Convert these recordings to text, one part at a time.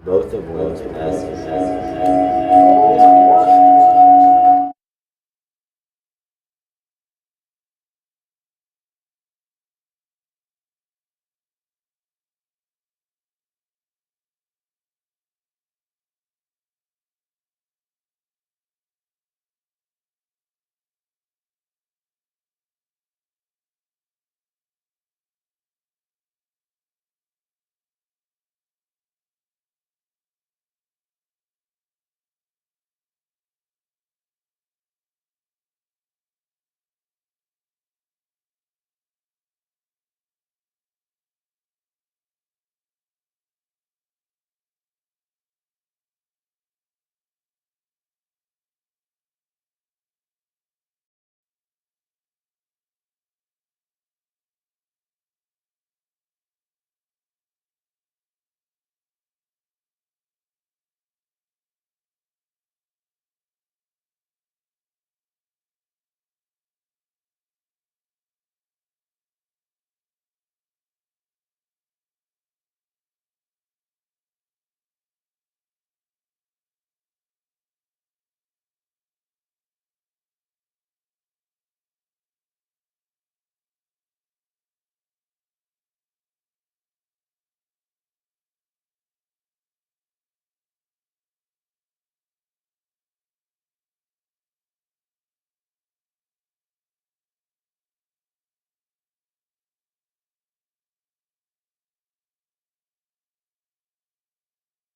Both avoid passage.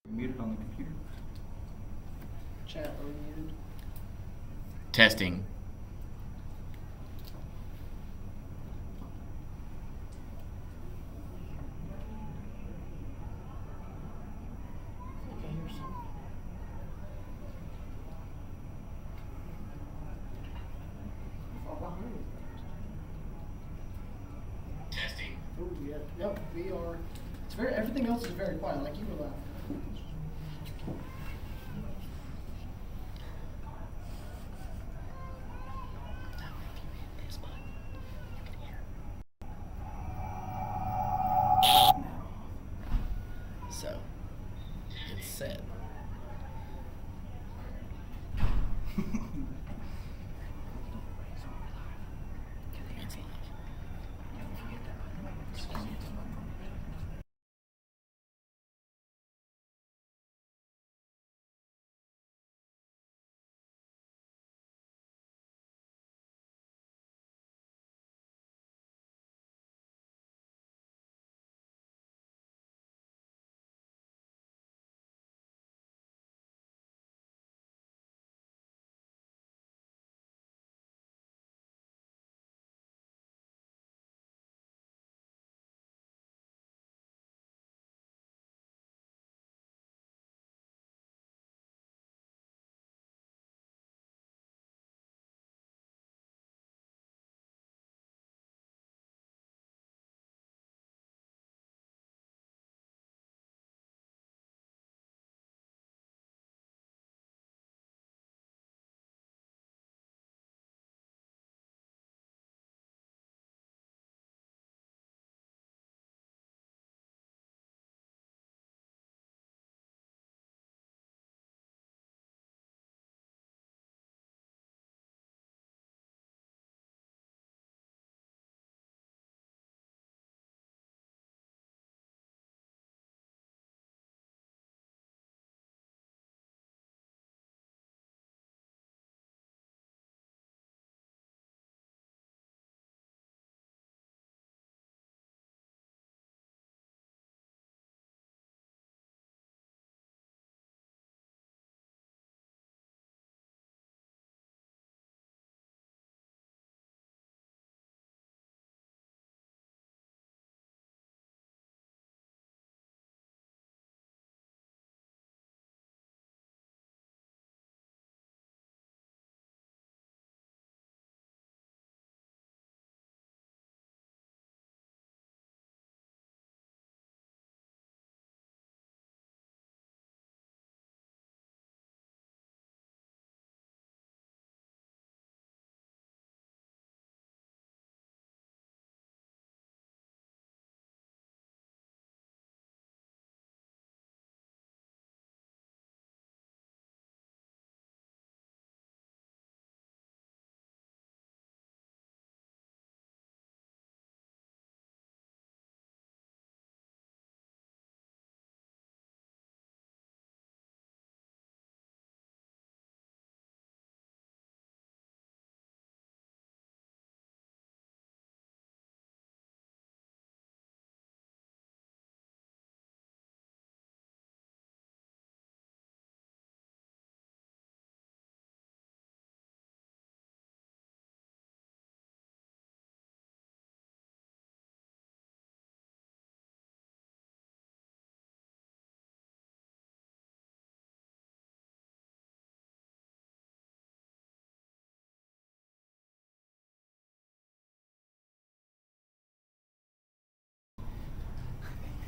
Muted on the computer. Chat unmuted. Testing. Testing. Oh yeah. Yep, we are. It's very. Everything else is very quiet. Like you were laughing. So, it's set.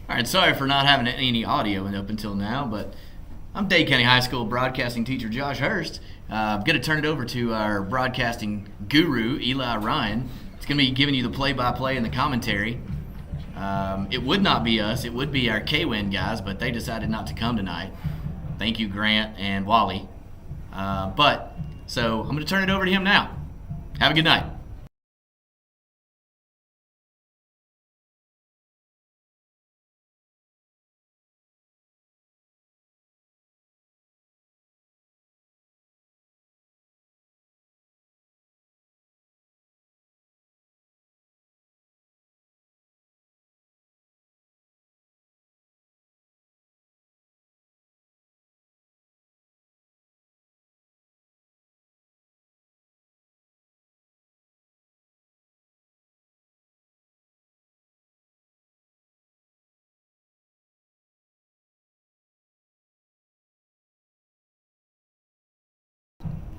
All right, sorry for not having any audio up until now, but I'm Dade County High School broadcasting teacher Josh Hurst. I'm going to turn it over to our broadcasting guru, Eli Ryan. It's going to be giving you the play-by-play and the commentary. It would not be us. It would be our K-Win guys, but they decided not to come tonight. Thank you, Grant and Wally. So I'm going to turn it over to him now. Have a good night.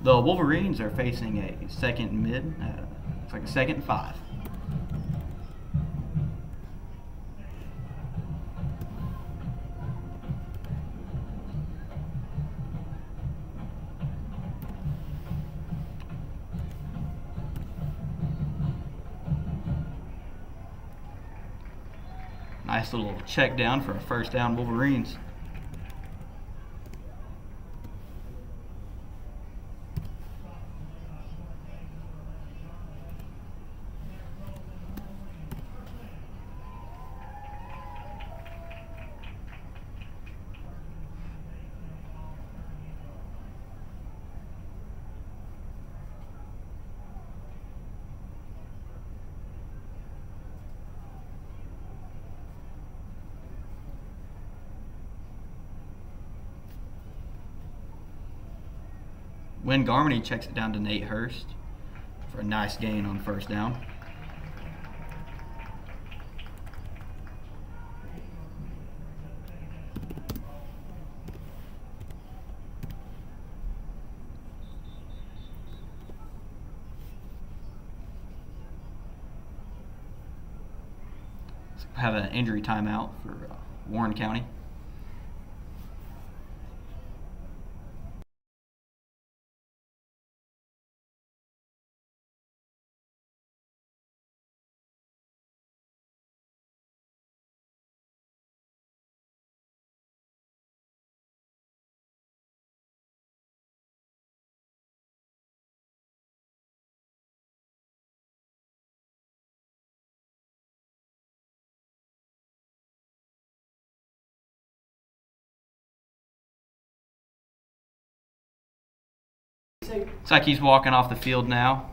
The Wolverines are facing a second and mid. It's like a 2nd and 5. Nice little check down for a first down, Wolverines. Win Garmany checks it down to Nate Hurst for a nice gain on first down. Have an injury timeout for Warren County. Looks like he's walking off the field now.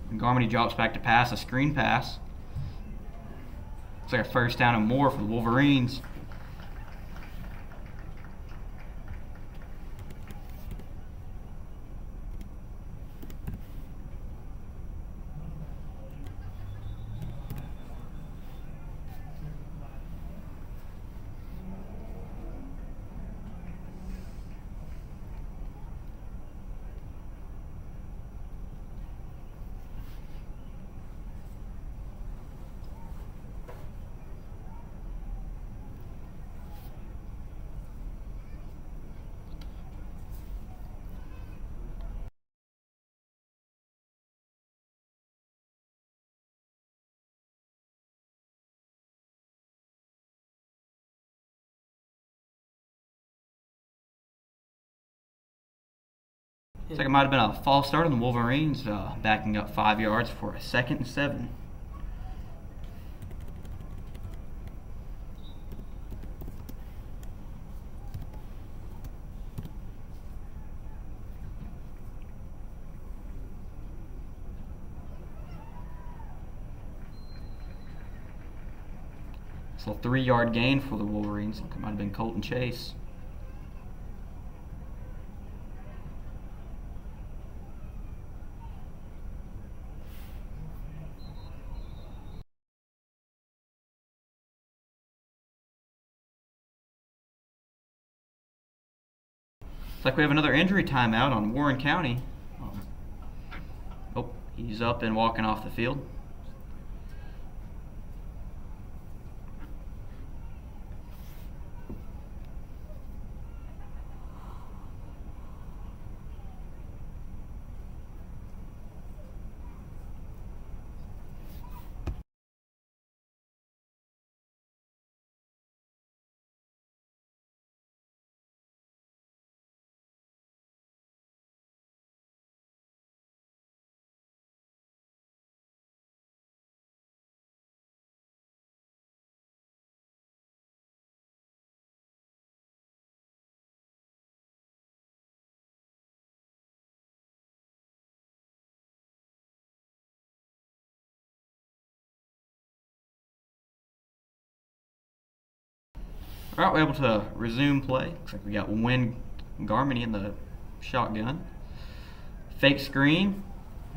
And Garmany drops back to pass, a screen pass. It's like a first down and more for the Wolverines. Looks like it might have been a false start on the Wolverines, backing up 5 yards for a 2nd and 7. So a 3-yard gain for the Wolverines. It might have been Colton Chase. Looks like we have another injury timeout on Warren County. Oh, he's up and walking off the field. All right, we're able to resume play. Looks like we got Wynn Garmany in the shotgun. Fake screen.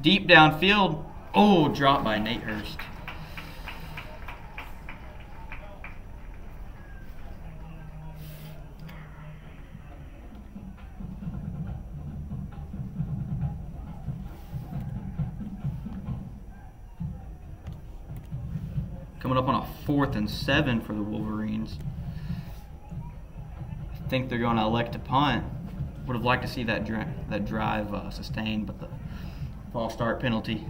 Deep downfield. Oh, dropped by Nate Hurst. Coming up on a 4th and 7 for the Wolverines. I think they're going to elect to punt. Would have liked to see that drive sustained, but the false start penalty.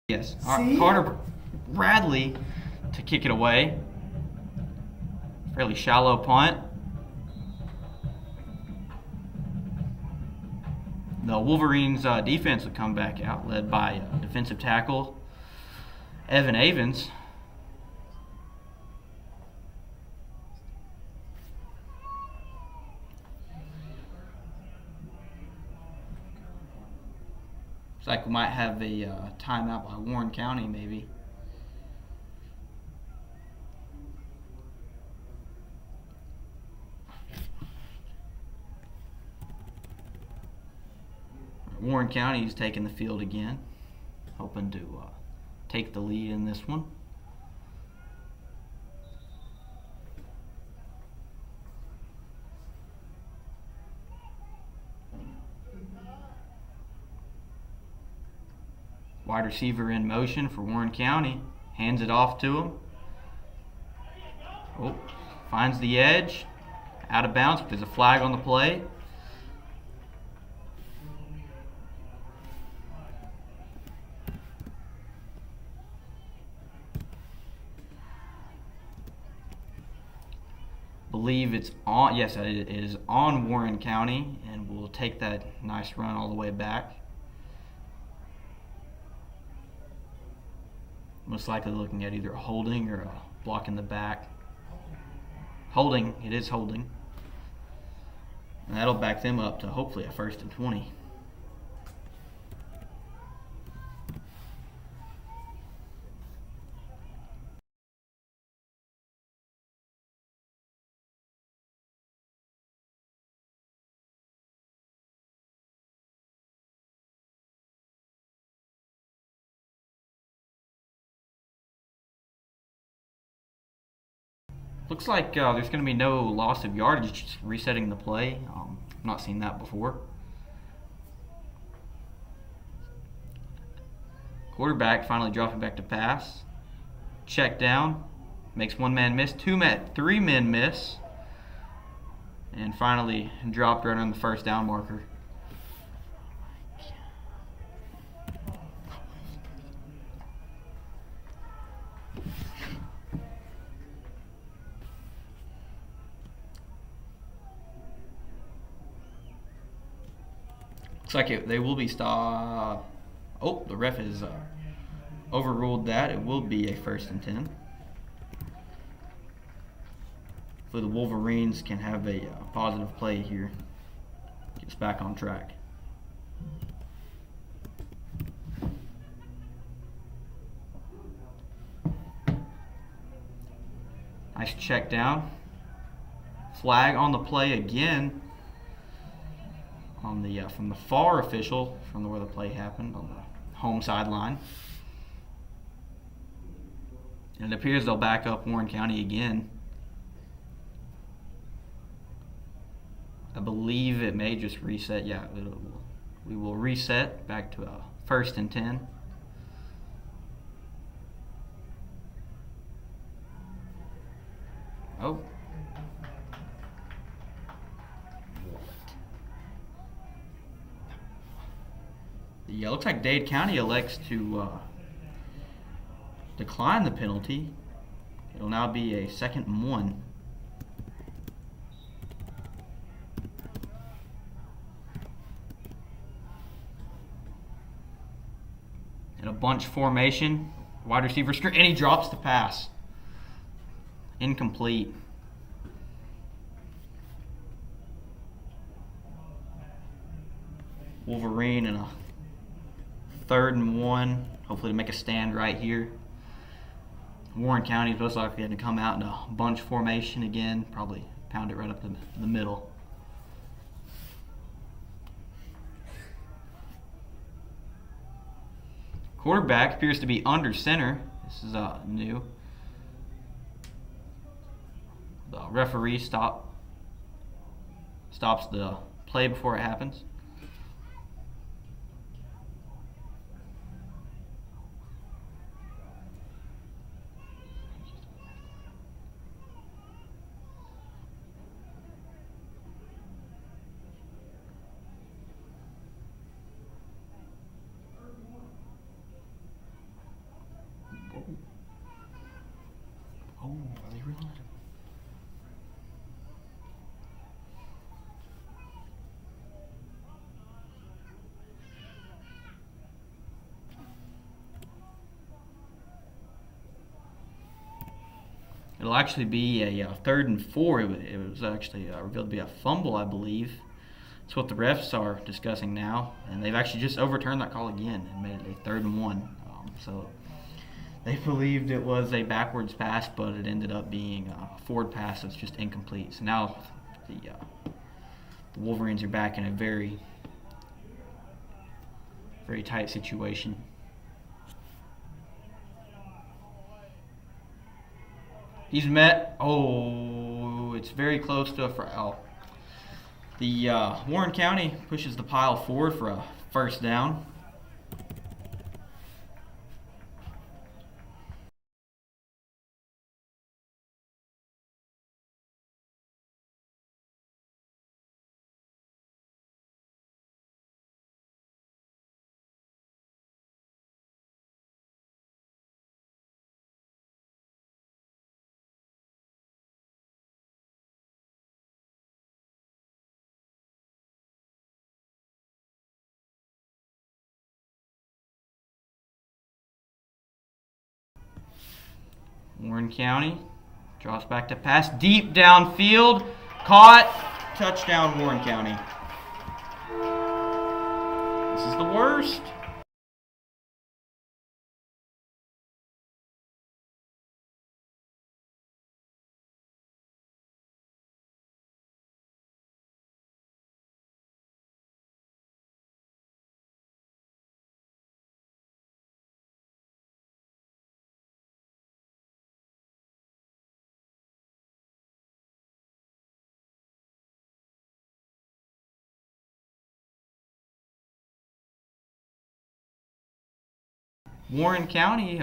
Yes, Carter Bradley to kick it away. Fairly shallow punt. The Wolverines' defense would come back out, led by defensive tackle Evan Avens. Looks like we might have a timeout by Warren County, maybe. Warren County is taking the field again, hoping to take the lead in this one. Wide receiver in motion for Warren County, hands it off to him. Oh, finds the edge, out of bounds, but there's a flag on the play. Believe it's on. Yes, it is on Warren County, and we'll take that nice run all the way back. Most likely looking at either a holding or a block in the back. Holding. It is holding. And that'll back them up to hopefully a 1st and 20. Looks like there's going to be no loss of yardage, just resetting the play. I've not seen that before. Quarterback finally dropping back to pass. Check down. Makes 1 man miss, 3 men miss. And finally dropped right on the 1st down marker. Looks like they will be stopped. Oh, the ref has overruled that. It will be a 1st and 10. hopefully the Wolverines can have a positive play here. Get us back on track. Nice check down. Flag on the play again on the from the far official, from where the play happened, on the home sideline. And it appears they'll back up Warren County again. I believe it may just reset. Yeah, we will reset back to a 1st and 10. Oh. Yeah, it looks like Dade County elects to decline the penalty. It'll now be a 2nd and 1. And a bunch formation. Wide receiver screen, and he drops the pass. Incomplete. Wolverine in a 3rd and 1. Hopefully to make a stand right here. Warren County is most likely going to come out in a bunch formation again. Probably pound it right up the middle. Quarterback appears to be under center. This is new. The referee stops the play before it happens. Oh, are they really? It'll actually be a 3rd and 4. It was actually revealed to be a fumble, I believe. That's what the refs are discussing now, and they've actually just overturned that call again and made it a 3rd and 1. So they believed it was a backwards pass, but it ended up being a forward pass that's just incomplete. So now the Wolverines are back in a very, very tight situation. He's met. Oh, it's very close to a foul. The Warren County pushes the pile forward for a 1st down. Warren County draws back to pass deep downfield. Caught. Touchdown, Warren County. This is the worst. Warren County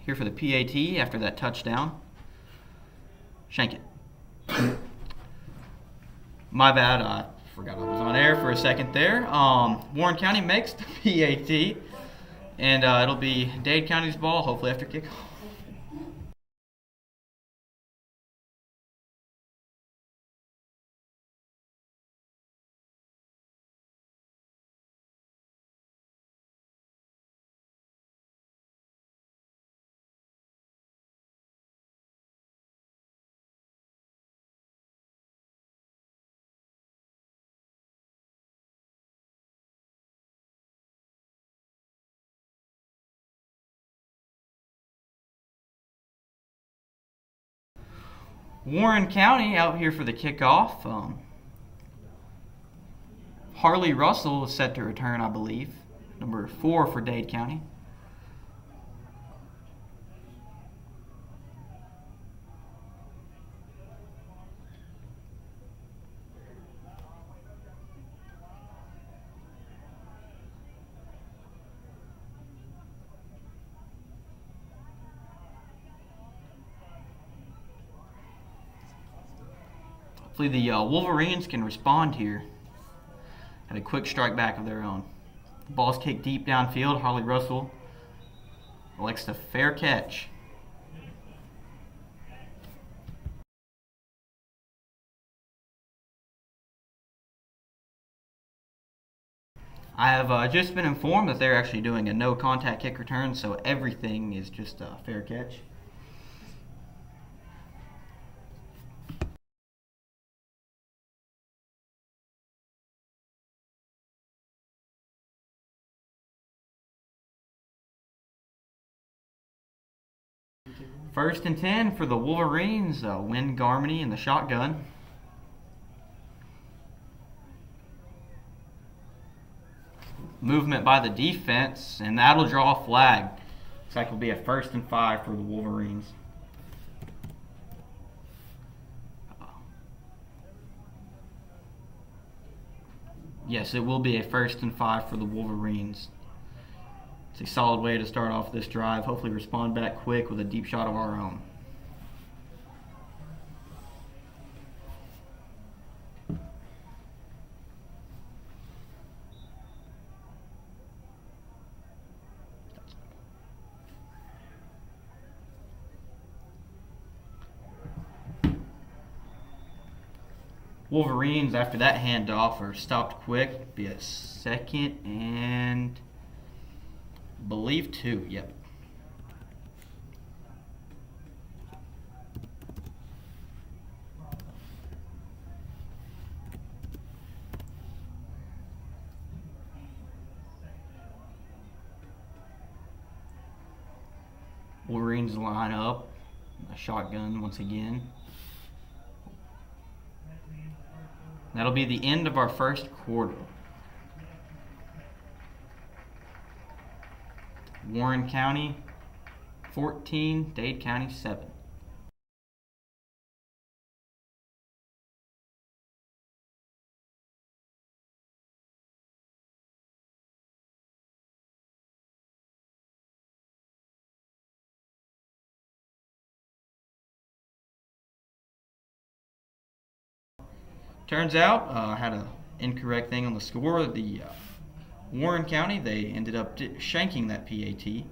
here for the PAT after that touchdown. Shank it. My bad. I forgot I was on air for a second there. Warren County makes the PAT, and it'll be Dade County's ball, hopefully after kickoff. Warren County out here for the kickoff. Harley Russell is set to return, I believe. Number 4 for Dade County. Hopefully the Wolverines can respond here. Had a quick strike back of their own. The ball's kicked deep downfield. Harley Russell elects to fair catch. I have just been informed that they're actually doing a no contact kick return, so everything is just a fair catch. First and 10 for the Wolverines. Win Garmany in the shotgun. Movement by the defense, and that'll draw a flag. Looks like it'll be a 1st and 5 for the Wolverines. Yes, it will be a 1st and 5 for the Wolverines. It's a solid way to start off this drive. Hopefully respond back quick with a deep shot of our own. Wolverines, after that handoff, are stopped quick. Be a 2nd and I believe 2. Yep. Wolverines line up. A shotgun once again. That'll be the end of our first quarter. Warren County 14, Dade County 7. Turns out, I had an incorrect thing on the score. The Warren County, they ended up shanking that PAT.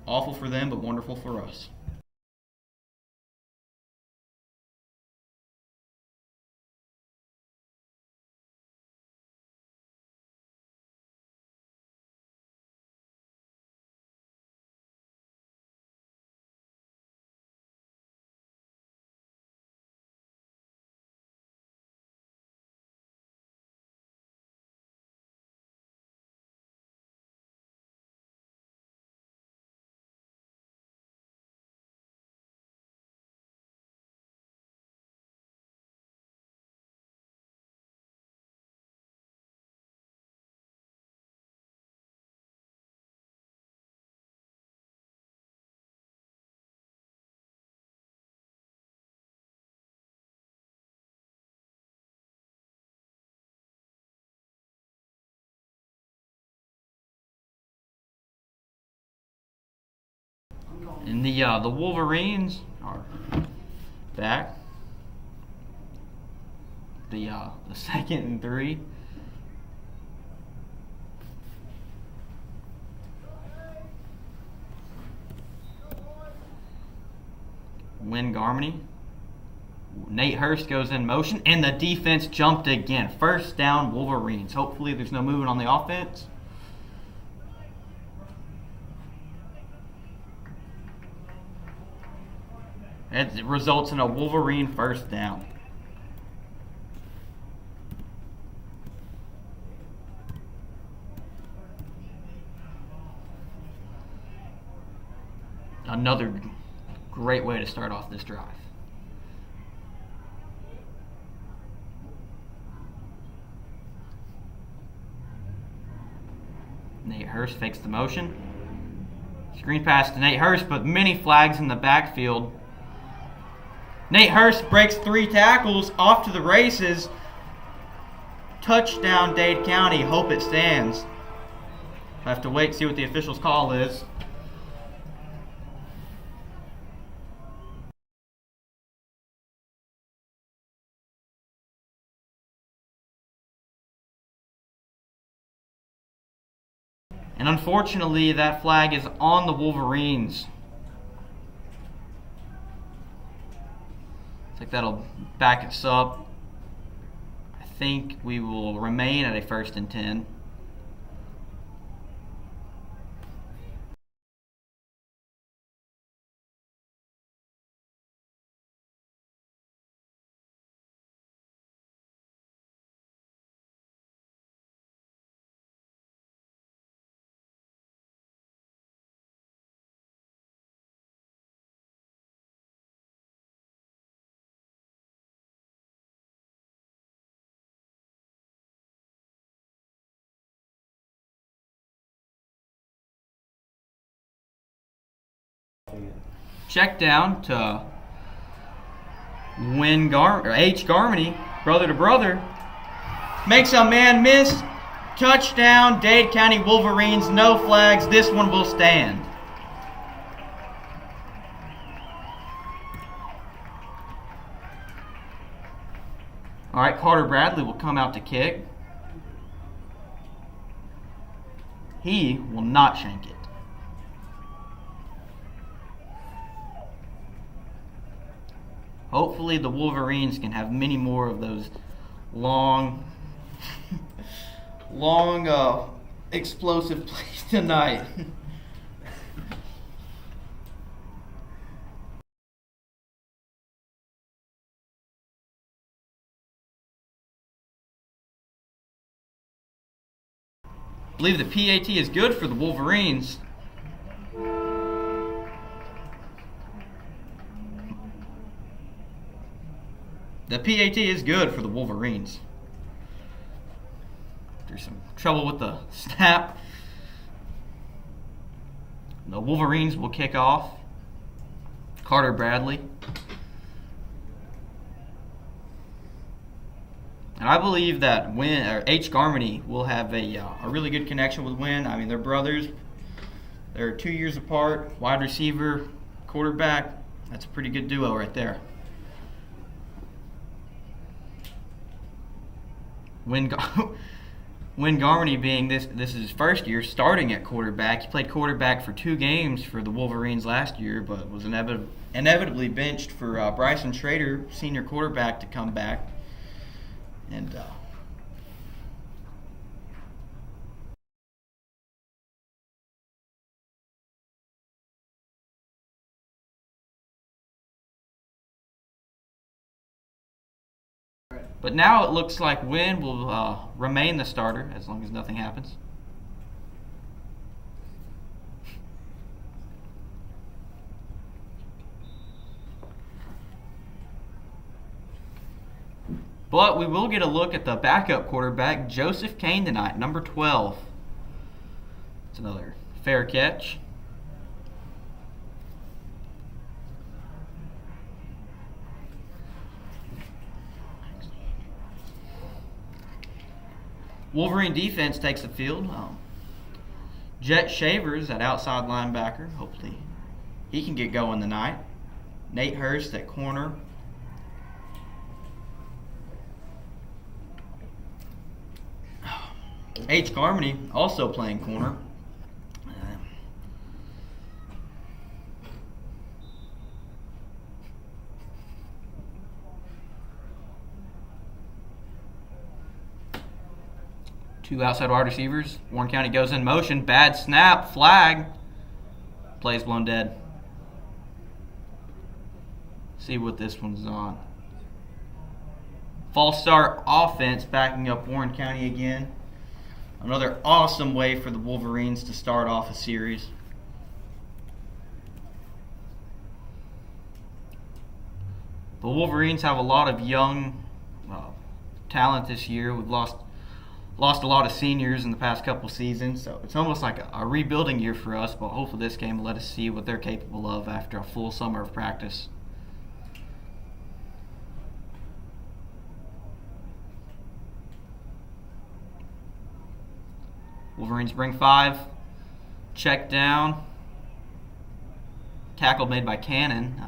Awful for them, but wonderful for us. And the Wolverines are back. The 2nd and 3. Win Garmany. Nate Hurst goes in motion, and the defense jumped again. 1st down, Wolverines. Hopefully there's no movement on the offense. It results in a Wolverine 1st down. Another great way to start off this drive. Nate Hurst fakes the motion. Screen pass to Nate Hurst, but many flags in the backfield. Nate Hurst breaks 3 tackles, off to the races. Touchdown, Dade County. Hope it stands. I have to wait and see what the official's call is. And unfortunately, that flag is on the Wolverines. Looks like that'll back us up. I think we will remain at a 1st and 10. Check down to H. Garmany, brother to brother. Makes a man miss. Touchdown, Dade County Wolverines. No flags. This one will stand. All right, Carter Bradley will come out to kick. He will not shank it. Hopefully the Wolverines can have many more of those long explosive plays tonight. I believe the PAT is good for the Wolverines. The PAT is good for the Wolverines. There's some trouble with the snap. The Wolverines will kick off. Carter Bradley. And I believe that H. Garmany will have a really good connection with Wynn. I mean, they're brothers. They're 2 years apart. Wide receiver, quarterback. That's a pretty good duo right there. Wynn Garmany being this is his first year starting at quarterback. He played quarterback for 2 games for the Wolverines last year, but was inevitably benched for Bryson Schrader, senior quarterback, to come back. And but now it looks like Wynn will remain the starter as long as nothing happens. But we will get a look at the backup quarterback, Joseph Kane, tonight, number 12. It's another fair catch. Wolverine defense takes the field. Jet Shavers at outside linebacker. Hopefully he can get going tonight. Nate Hurst at corner. H. Garmany also playing corner. Two outside wide receivers. Warren County goes in motion. Bad snap. Flag. Play's blown dead. See what this one's on. False start offense backing up Warren County again. Another awesome way for the Wolverines to start off a series. The Wolverines have a lot of young talent this year. We've lost lost a lot of seniors in the past couple seasons, so it's almost like a rebuilding year for us, but hopefully this game will let us see what they're capable of after a full summer of practice. Wolverines bring 5. Check down. Tackle made by Cannon.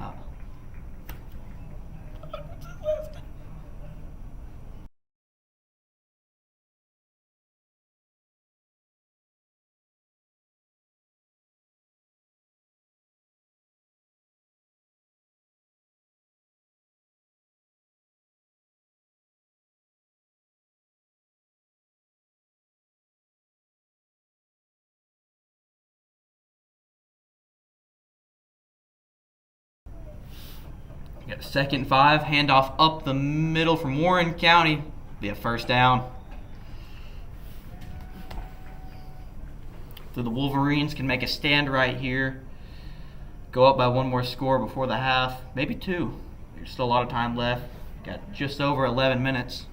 Got a 2nd and 5. Handoff up the middle from Warren County. Be a first down. So the Wolverines can make a stand right here. Go up by 1 more score before the half. Maybe 2. There's still a lot of time left. Got just over 11 minutes.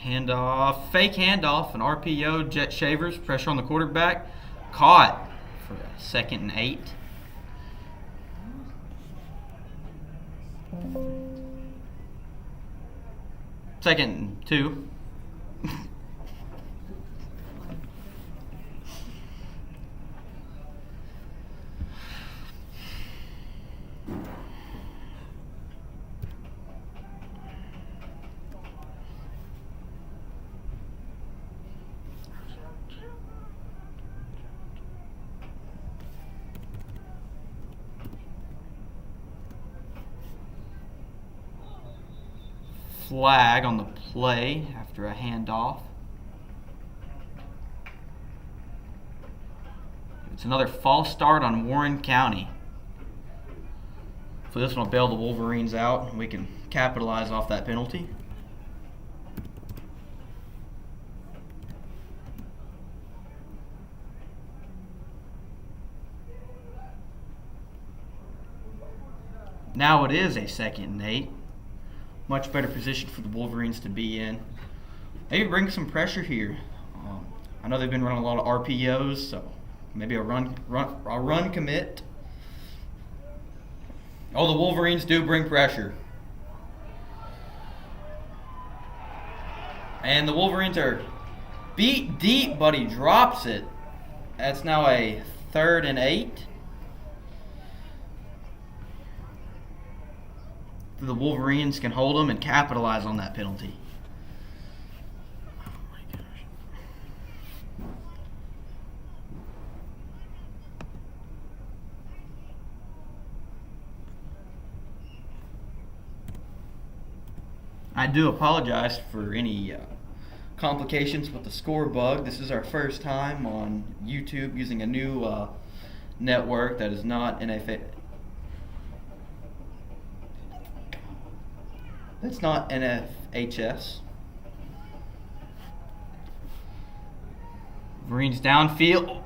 Handoff, fake handoff, an RPO, jet shavers, pressure on the quarterback. Caught for a 2nd and 8. Second and 2. Flag on the play after a handoff. It's another false start on Warren County. So this one will bail the Wolverines out, and we can capitalize off that penalty. Now it is a 2nd and 8. Much better position for the Wolverines to be in. Maybe bring some pressure here. I know they've been running a lot of RPOs, so maybe a run commit. Oh, the Wolverines do bring pressure. And the Wolverines are beat deep, but he drops it. That's now a 3rd and 8. The Wolverines can hold them and capitalize on that penalty. Oh my gosh. I do apologize for any complications with the score bug. This is our first time on YouTube using a new network that is not That's not NFHS. Marines downfield.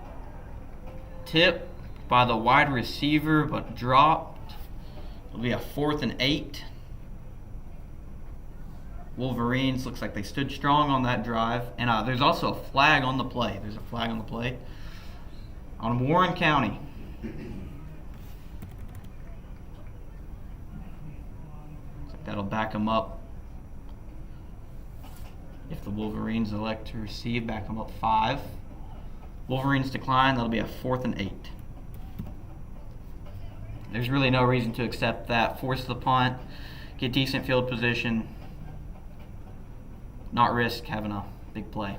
Tip by the wide receiver, but dropped. It'll be a 4th and 8. Wolverines looks like they stood strong on that drive. And there's also a flag on the play. There's a flag on the play on Warren County. That'll back them up. If the Wolverines elect to receive, back them up 5. Wolverines decline, that'll be a 4th and 8. There's really no reason to accept that. Force the punt, get decent field position, not risk having a big play.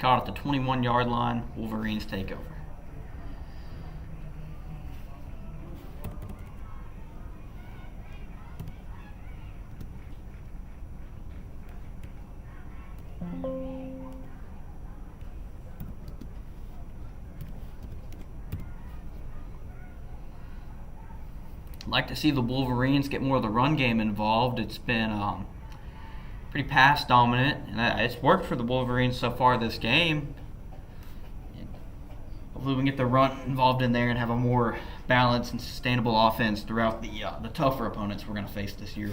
caught at the 21-yard line. Wolverines take over. Like to see the Wolverines get more of the run game involved. It's been pretty pass dominant, and it's worked for the Wolverines so far this game. Hopefully we can get the run involved in there and have a more balanced and sustainable offense throughout the tougher opponents we're going to face this year,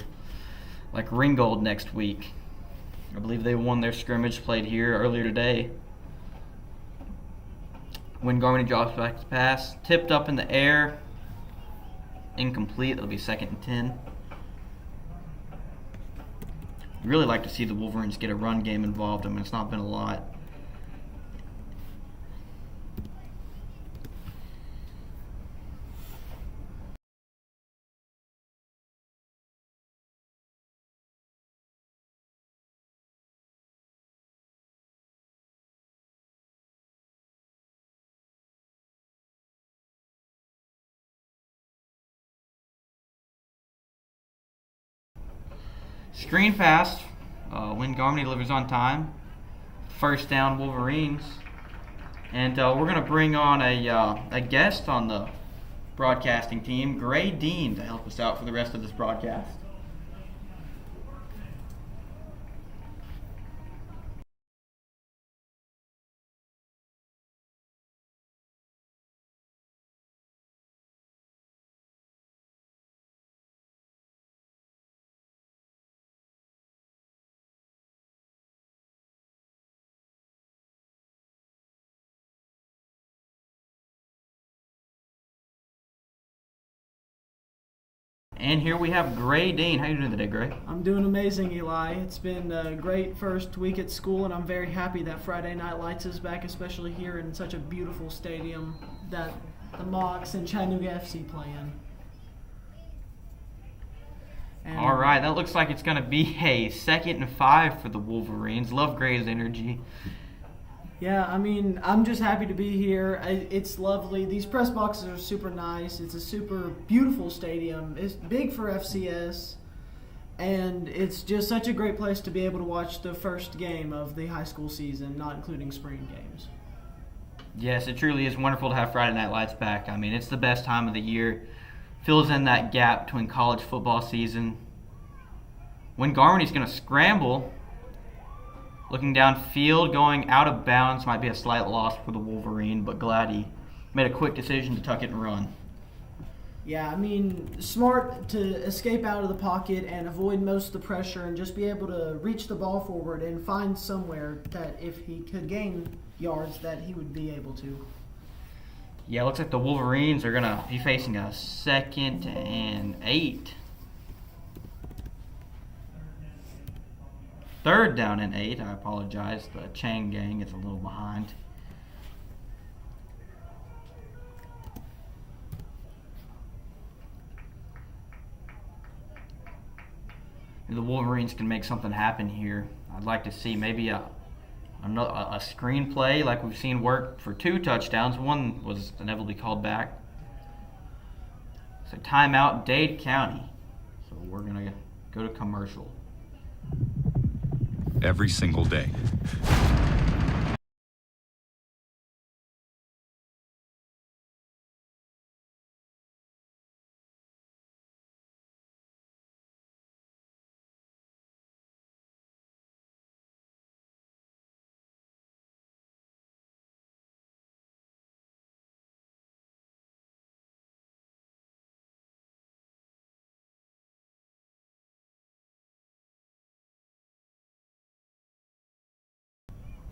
like Ringgold next week. I believe they won their scrimmage played here earlier today. When Garmany drops back to pass, tipped up in the air, incomplete. That'll be 2nd and 10. Really like to see the Wolverines get a run game involved. I mean, it's not been a lot. Screen pass, when Garmany delivers on time. First down, Wolverines. And we're going to bring on a guest on the broadcasting team, Gray Dean, to help us out for the rest of this broadcast. And here we have Gray Dean. How you doing today, Gray? I'm doing amazing, Eli. It's been a great first week at school, and I'm very happy that Friday Night Lights is back, especially here in such a beautiful stadium that the Mocs and Chattanooga FC play in. And All right, that looks like it's going to be a 2nd and 5 for the Wolverines. Love Gray's energy. Yeah, I mean, I'm just happy to be here. It's lovely. These press boxes are super nice. It's a super beautiful stadium. It's big for FCS, and it's just such a great place to be able to watch the first game of the high school season, not including spring games. Yes, it truly is wonderful to have Friday Night Lights back. I mean, it's the best time of the year. Fills in that gap between college football season. When Garmany's going to scramble, looking downfield, going out of bounds, might be a slight loss for the Wolverine, but glad he made a quick decision to tuck it and run. Yeah, I mean, smart to escape out of the pocket and avoid most of the pressure and just be able to reach the ball forward and find somewhere that if he could gain yards that he would be able to. Yeah, it looks like the Wolverines are going to be facing a 2nd and 8. 3rd down and 8. I apologize. The Chang gang is a little behind. If the Wolverines can make something happen here, I'd like to see maybe a screenplay like we've seen work for 2 touchdowns. One was inevitably called back. So timeout, Dade County. So we're going to go to commercial. Every single day.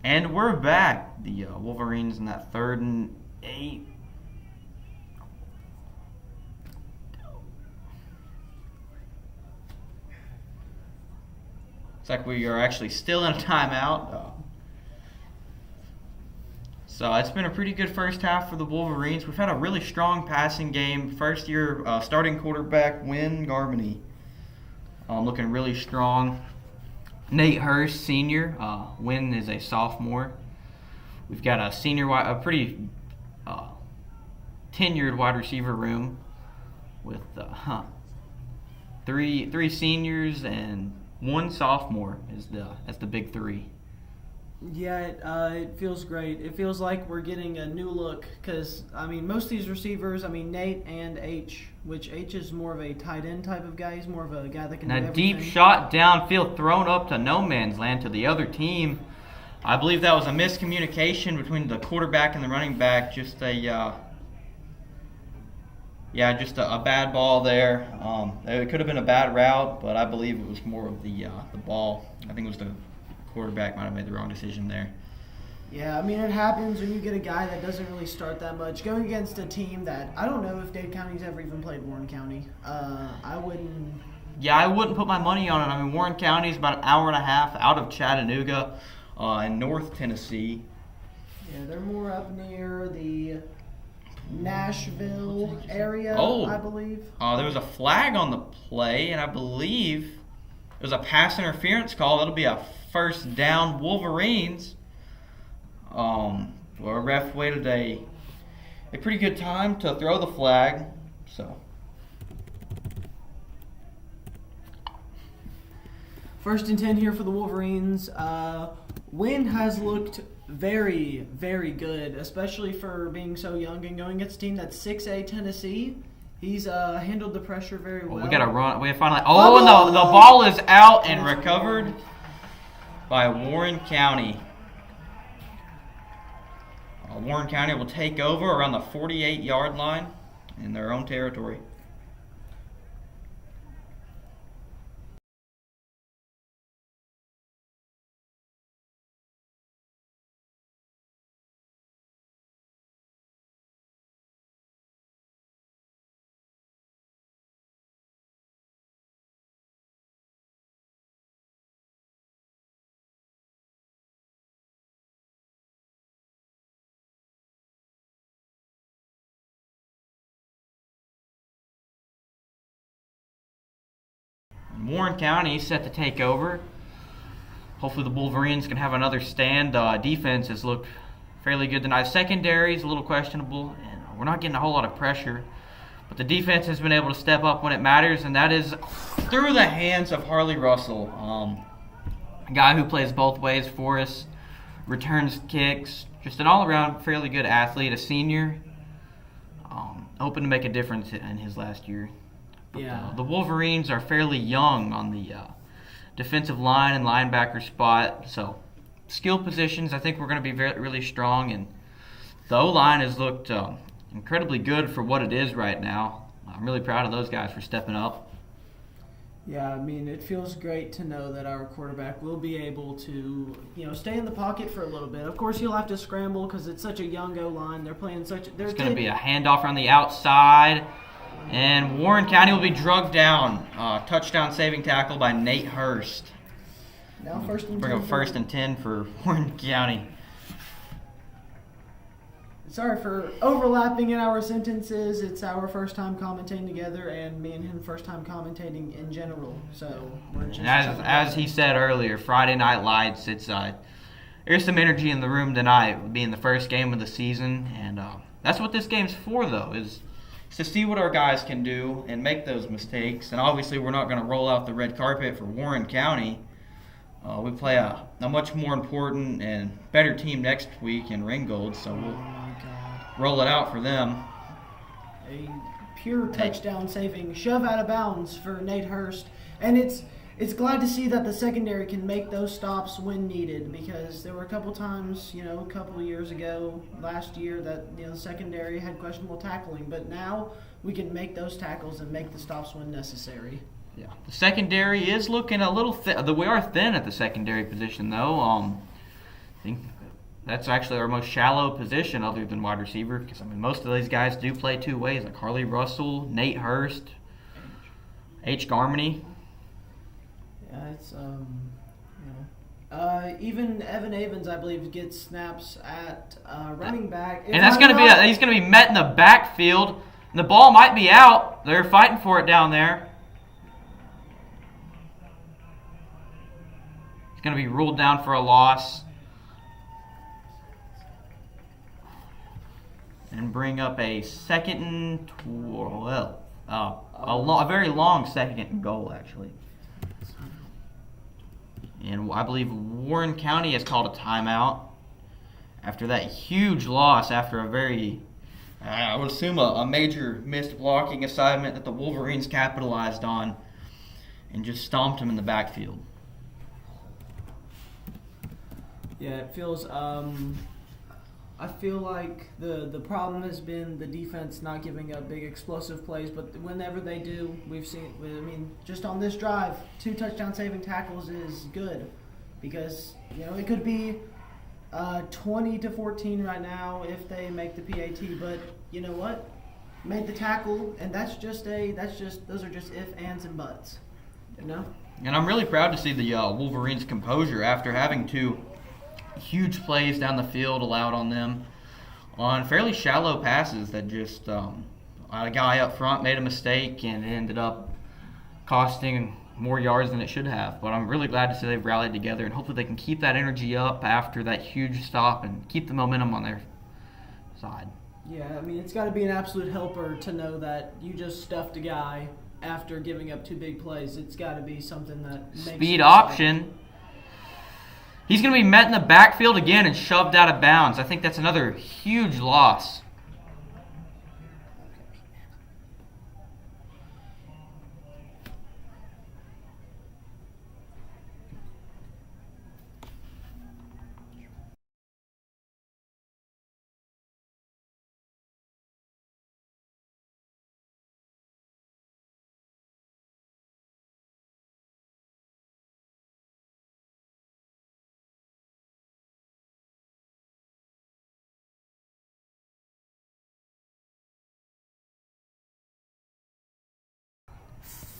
And we're back. The Wolverines in that 3rd and 8. Looks like we are actually still in a timeout. So it's been a pretty good first half for the Wolverines. We've had a really strong passing game. First year starting quarterback Win Garmany looking really strong. Nate Hurst, senior. Wynn is a sophomore. We've got a pretty tenured wide receiver room with three seniors and one sophomore as the big three. Yeah, it feels great. It feels like we're getting a new look because, I mean, most of these receivers, I mean, Nate and H, which H is more of a tight end type of guy. He's more of a guy that can do And a everything. deep shot downfield thrown up to no man's land to the other team. I believe that was a miscommunication between the quarterback and the running back. Just a bad ball there. It could have been a bad route, but I believe it was more of the ball. I think it was the quarterback might have made the wrong decision there. Yeah, I mean, it happens when you get a guy that doesn't really start that much going against a team that I don't know if Dade County's ever even played Warren County. I wouldn't. Yeah, I wouldn't put my money on it. I mean, Warren County is about an hour and a half out of Chattanooga in North Tennessee. Yeah, they're more up near the Nashville area, I believe. There was a flag on the play, and I believe it was a pass interference call. That'll be a first down Wolverines. Well, a ref waited a pretty good time to throw the flag. So First and 10 here for the Wolverines. Wynn has looked very, very good, especially for being so young and going against a team that's 6A Tennessee. He's handled the pressure very well. we got to run. We finally. Oh, no! The ball is out and recovered by Warren County. Warren County will take over around the 48-yard line in their own territory. Warren County set to take over. Hopefully the Wolverines can have another stand. Defense has looked fairly good tonight. Secondary is a little questionable, and we're not getting a whole lot of pressure. But the defense has been able to step up when it matters, and that is through the hands of Harley Russell, a guy who plays both ways for us, returns kicks, just an all-around fairly good athlete, a senior, hoping to make a difference in his last year. Yeah. The Wolverines are fairly young on the defensive line and linebacker spot, so skill positions, I think we're going to be really strong, and the O-line has looked incredibly good for what it is right now. I'm really proud of those guys for stepping up. Yeah, I mean, it feels great to know that our quarterback will be able to, stay in the pocket for a little bit. Of course, he'll have to scramble because it's such a young O-line. They're playing such. It's going to be a handoff on the outside, and Warren County will be drugged down. Touchdown saving tackle by Nate Hurst. Now first and 10. Bring up first and 10 for Warren County. Sorry for overlapping in our sentences. It's our first time commentating together, and me and him first time commentating in general. So we're just as he said earlier, Friday Night Lights. There's some energy in the room tonight, being the first game of the season, and that's what this game's for, though, is to see what our guys can do and make those mistakes. And obviously, we're not going to roll out the red carpet for Warren County. We play a much more important and better team next week in Ringgold, so we'll roll it out for them. A pure touchdown saving shove out of bounds for Nate Hurst. And it's glad to see that the secondary can make those stops when needed, because there were a couple times, a couple of years ago, last year, that the secondary had questionable tackling. But now we can make those tackles and make the stops when necessary. Yeah, the secondary is looking a little thin. We are thin at the secondary position, though. I think that's actually our most shallow position other than wide receiver, because most of these guys do play two ways, like Harley Russell, Nate Hurst, H. Garmany. Yeah, it's even Evan Avens, I believe, gets snaps at running back. And that's going to be he's going to be met in the backfield, and the ball might be out. They're fighting for it down there. He's going to be ruled down for a loss. and bring up a second and 12. A very long second and goal, actually. And I believe Warren County has called a timeout after that huge loss after a very, I would assume, a major missed blocking assignment that the Wolverines capitalized on and just stomped him in the backfield. Yeah, it feels. I feel like the problem has been the defense not giving up big explosive plays, but whenever they do, we've seen. I mean, just on this drive, 2 touchdown saving tackles is good, because it could be 20-14 right now if they make the PAT. But you know what? Made the tackle, and those are just if, ands, and buts. And I'm really proud to see the Wolverines' composure after having 2 huge plays down the field allowed on them on fairly shallow passes that just a guy up front made a mistake and it ended up costing more yards than it should have. But I'm really glad to see they've rallied together, and hopefully they can keep that energy up after that huge stop and keep the momentum on their side. Yeah, I mean, it's got to be an absolute helper to know that you just stuffed a guy after giving up 2 big plays. It's got to be something that makes speed option. He's going to be met in the backfield again and shoved out of bounds. I think that's another huge loss.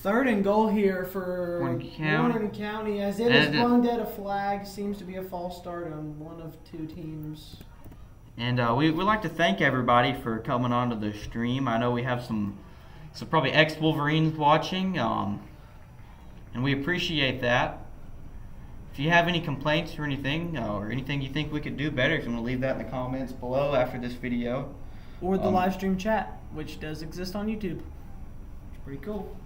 Third and goal here for Warren County, as it is blown dead. A flag seems to be a false start on one of 2 teams. And we would like to thank everybody for coming onto the stream. I know we have some probably ex-Wolverines watching, and we appreciate that. If you have any complaints or anything you think we could do better, if you want to leave that in the comments below after this video. Or the live stream chat, which does exist on YouTube. It's pretty cool.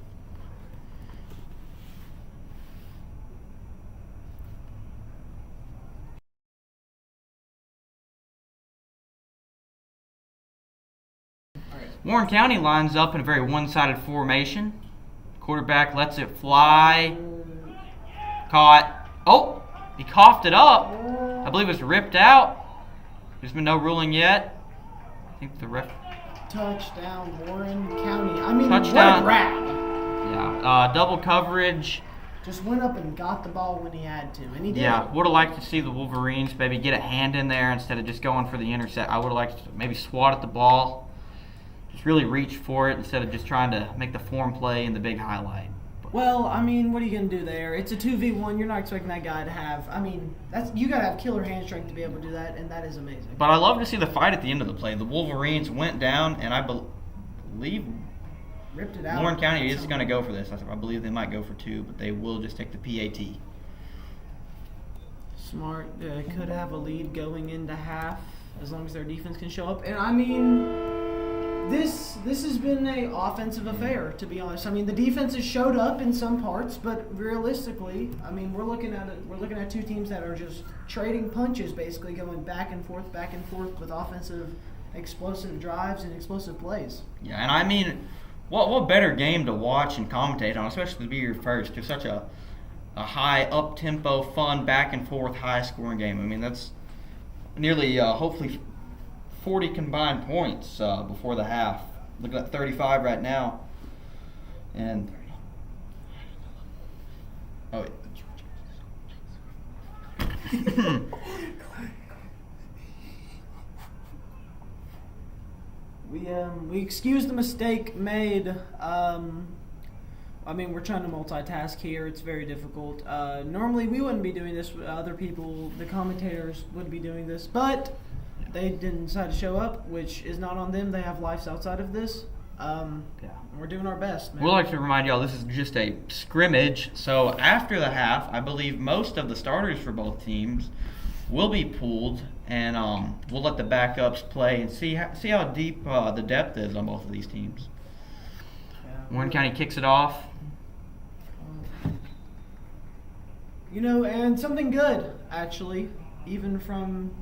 Warren County lines up in a very one-sided formation. Quarterback lets it fly. Caught. Oh, he coughed it up. I believe it's ripped out. There's been no ruling yet. I think the ref. Touchdown, Warren County. I mean, touchdown. What a grab. Yeah, double coverage. Just went up and got the ball when he had to, and he did. Yeah, would have liked to see the Wolverines maybe get a hand in there instead of just going for the intercept. I would have liked to maybe swat at the ball. Just really reach for it instead of just trying to make the form play and the big highlight. Well, I mean, what are you going to do there? It's a 2v1. You're not expecting that guy to have. I mean, you got to have killer hand strength to be able to do that, and that is amazing. But I love to see the fight at the end of the play. The Wolverines went down, and I believe ripped it out. Warren County is going to go for this. I believe they might go for 2, but they will just take the PAT. Smart. Could have a lead going into half as long as their defense can show up. And I mean, this has been an offensive affair, to be honest. I mean, the defense has showed up in some parts, but realistically, I mean, we're looking at 2 teams that are just trading punches, basically going back and forth with offensive explosive drives and explosive plays. Yeah, and I mean, what better game to watch and commentate on, especially to be your first, to such a high up-tempo, fun, back-and-forth, high-scoring game. I mean, that's nearly, hopefully, 40 combined points before the half. Looking at 35 right now. And oh wait. We excuse the mistake made. I mean, we're trying to multitask here. It's very difficult. Normally, we wouldn't be doing this. Other people, the commentators, would be doing this, but they didn't decide to show up, which is not on them. They have lives outside of this. We're doing our best, man. We'd like to remind y'all this is just a scrimmage. So after the half, I believe most of the starters for both teams will be pooled, and we'll let the backups play and see how deep the depth is on both of these teams. Warren County kicks it off. And something good, actually, even from,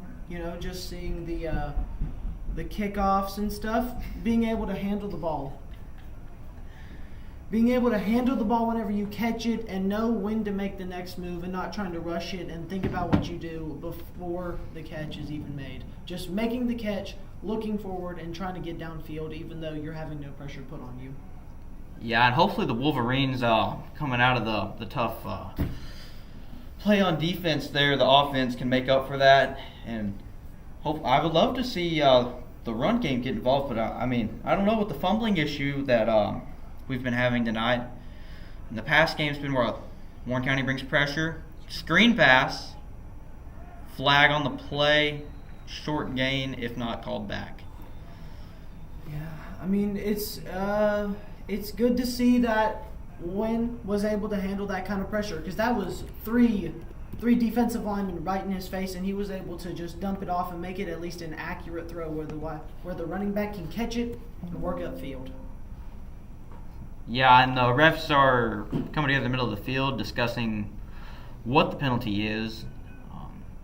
just seeing the kickoffs and stuff, being able to handle the ball. Being able to handle the ball whenever you catch it and know when to make the next move and not trying to rush it and think about what you do before the catch is even made. Just making the catch, looking forward, and trying to get downfield even though you're having no pressure put on you. Yeah, and hopefully the Wolverines coming out of the tough play on defense there, the offense can make up for that. And I would love to see the run game get involved, but I don't know with the fumbling issue that we've been having tonight. In the past game's been where Warren County brings pressure, screen pass, flag on the play, short gain if not called back. Yeah, it's good to see that Wynn was able to handle that kind of pressure, because that was three defensive linemen right in his face, and he was able to just dump it off and make it at least an accurate throw where the running back can catch it and work upfield. Yeah, and the refs are coming together in the middle of the field discussing what the penalty is.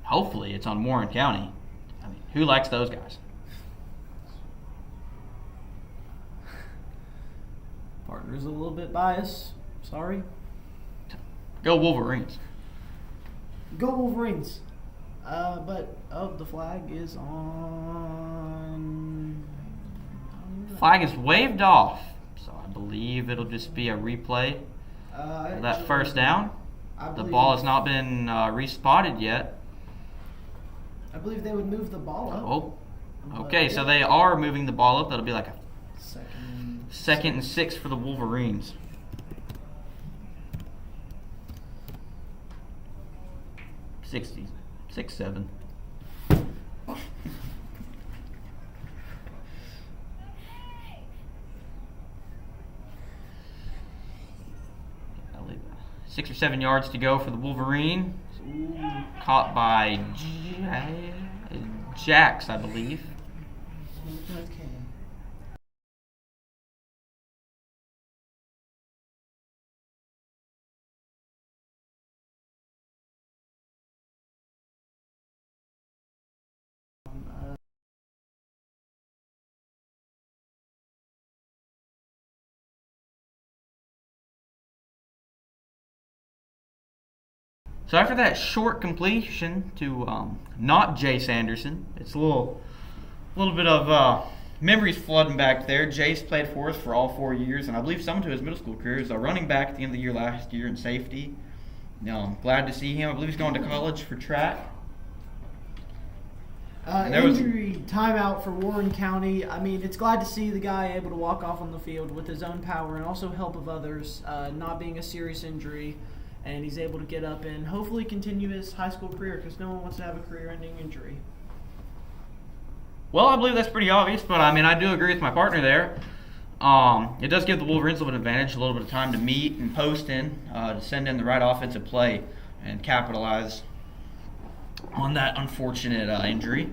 Hopefully it's on Warren County. Who likes those guys? Partner's a little bit biased. Sorry. Go Wolverines. Go Wolverines. But the flag is on. Flag is waved off. So I believe it'll just be a replay of that first down. The ball has not been respotted yet. I believe they would move the ball up. Oh, okay. So they are moving the ball up. That'll be like a second and 6 for the Wolverines. '60s, 6-7. Six or 7 yards to go for the Wolverine. Caught by Jax, I believe. Okay. So after that short completion to not Jace Anderson, it's a little bit of memories flooding back there. Jace played for us for all 4 years, and I believe some to his middle school career. He's a running back at the end of the year last year in safety. I'm glad to see him. I believe he's going to college for track. Injury timeout for Warren County. It's glad to see the guy able to walk off on the field with his own power and also help of others, not being a serious injury. And he's able to get up and hopefully continue his high school career, because no one wants to have a career-ending injury. Well, I believe that's pretty obvious, but I do agree with my partner there. It does give the Wolverines a little bit of advantage, a little bit of time to meet and post in, to send in the right offensive play and capitalize on that unfortunate injury.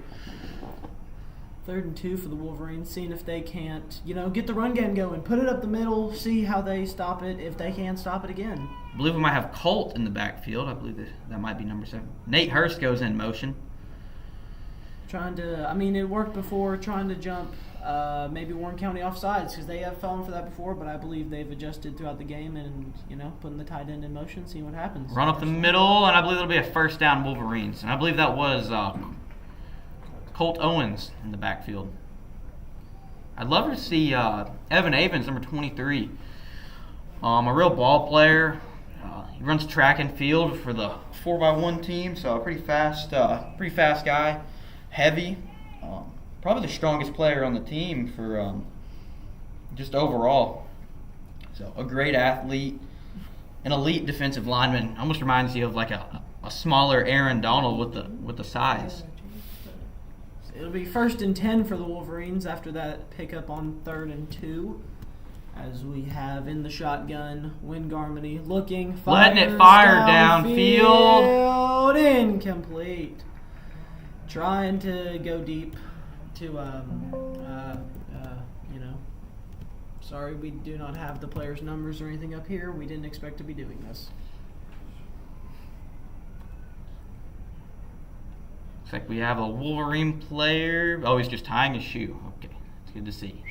3rd and 2 for the Wolverines, seeing if they can't, get the run game going. Put it up the middle, see how they stop it, if they can stop it again. I believe we might have Colt in the backfield. I believe that might be number 7. Nate Hurst goes in motion. It worked before, trying to jump maybe Warren County offsides, because they have fallen for that before, but I believe they've adjusted throughout the game and, putting the tight end in motion, seeing what happens. Run up the middle, and I believe it'll be a first down Wolverines. And I believe that was Colt Owens in the backfield. I'd love to see Evan Avens, number 23. A real ball player. He runs track and field for the 4x1 team, so a pretty fast guy. Heavy. Probably the strongest player on the team for just overall. So a great athlete. An elite defensive lineman. Almost reminds you of like a smaller Aaron Donald with the size. It'll be 1st and 10 for the Wolverines after that pickup on 3rd and 2. As we have in the shotgun, Wynn Garmany looking, letting it fire downfield. Incomplete. trying to go deep to, sorry, we do not have the players' numbers or anything up here. We didn't expect to be doing this. Looks like we have a Wolverine player. Oh, he's just tying his shoe. Okay, it's good to see.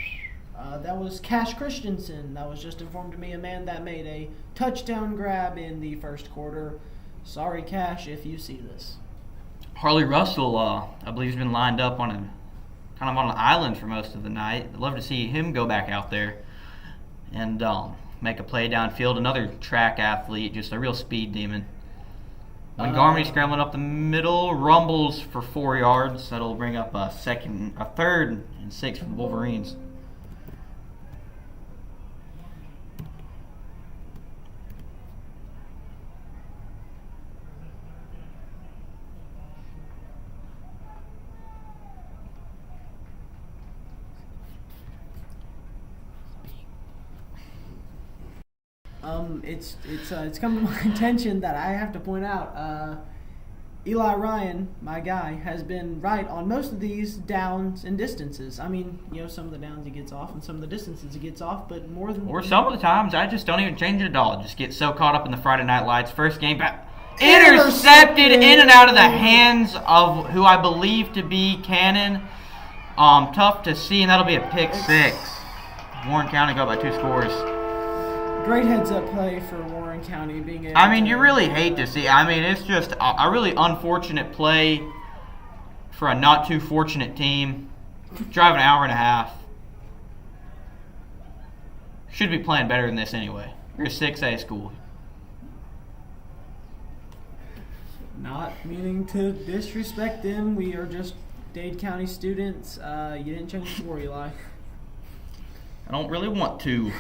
That was Cash Christensen. That was just informed to me, a man that made a touchdown grab in the first quarter. Sorry, Cash, if you see this. Harley Russell, I believe, has been lined up on an island for most of the night. I'd love to see him go back out there and make a play downfield. Another track athlete, just a real speed demon. Montgomery scrambling up the middle, rumbles for 4 yards. That'll bring up a 3rd and 6 for the Wolverines. It's come to my attention that I have to point out, Eli Ryan, my guy, has been right on most of these downs and distances. I mean, some of the downs he gets off and some of the distances he gets off, but more than... Or some of the times, I just don't even change it at all. Just get so caught up in the Friday Night Lights. First game back. Intercepted in and out of the hands of who I believe to be Cannon. Tough to see, and that'll be a pick 6. Warren County got by 2 scores. Great heads-up play for Warren County being able I mean, you really hate to see. I mean, it's just a really unfortunate play for a not too fortunate team. Drive an hour and a half. Should be playing better than this anyway. You're a 6A school. Not meaning to disrespect them. We are just Dade County students. You didn't change the score, Eli. I don't really want to.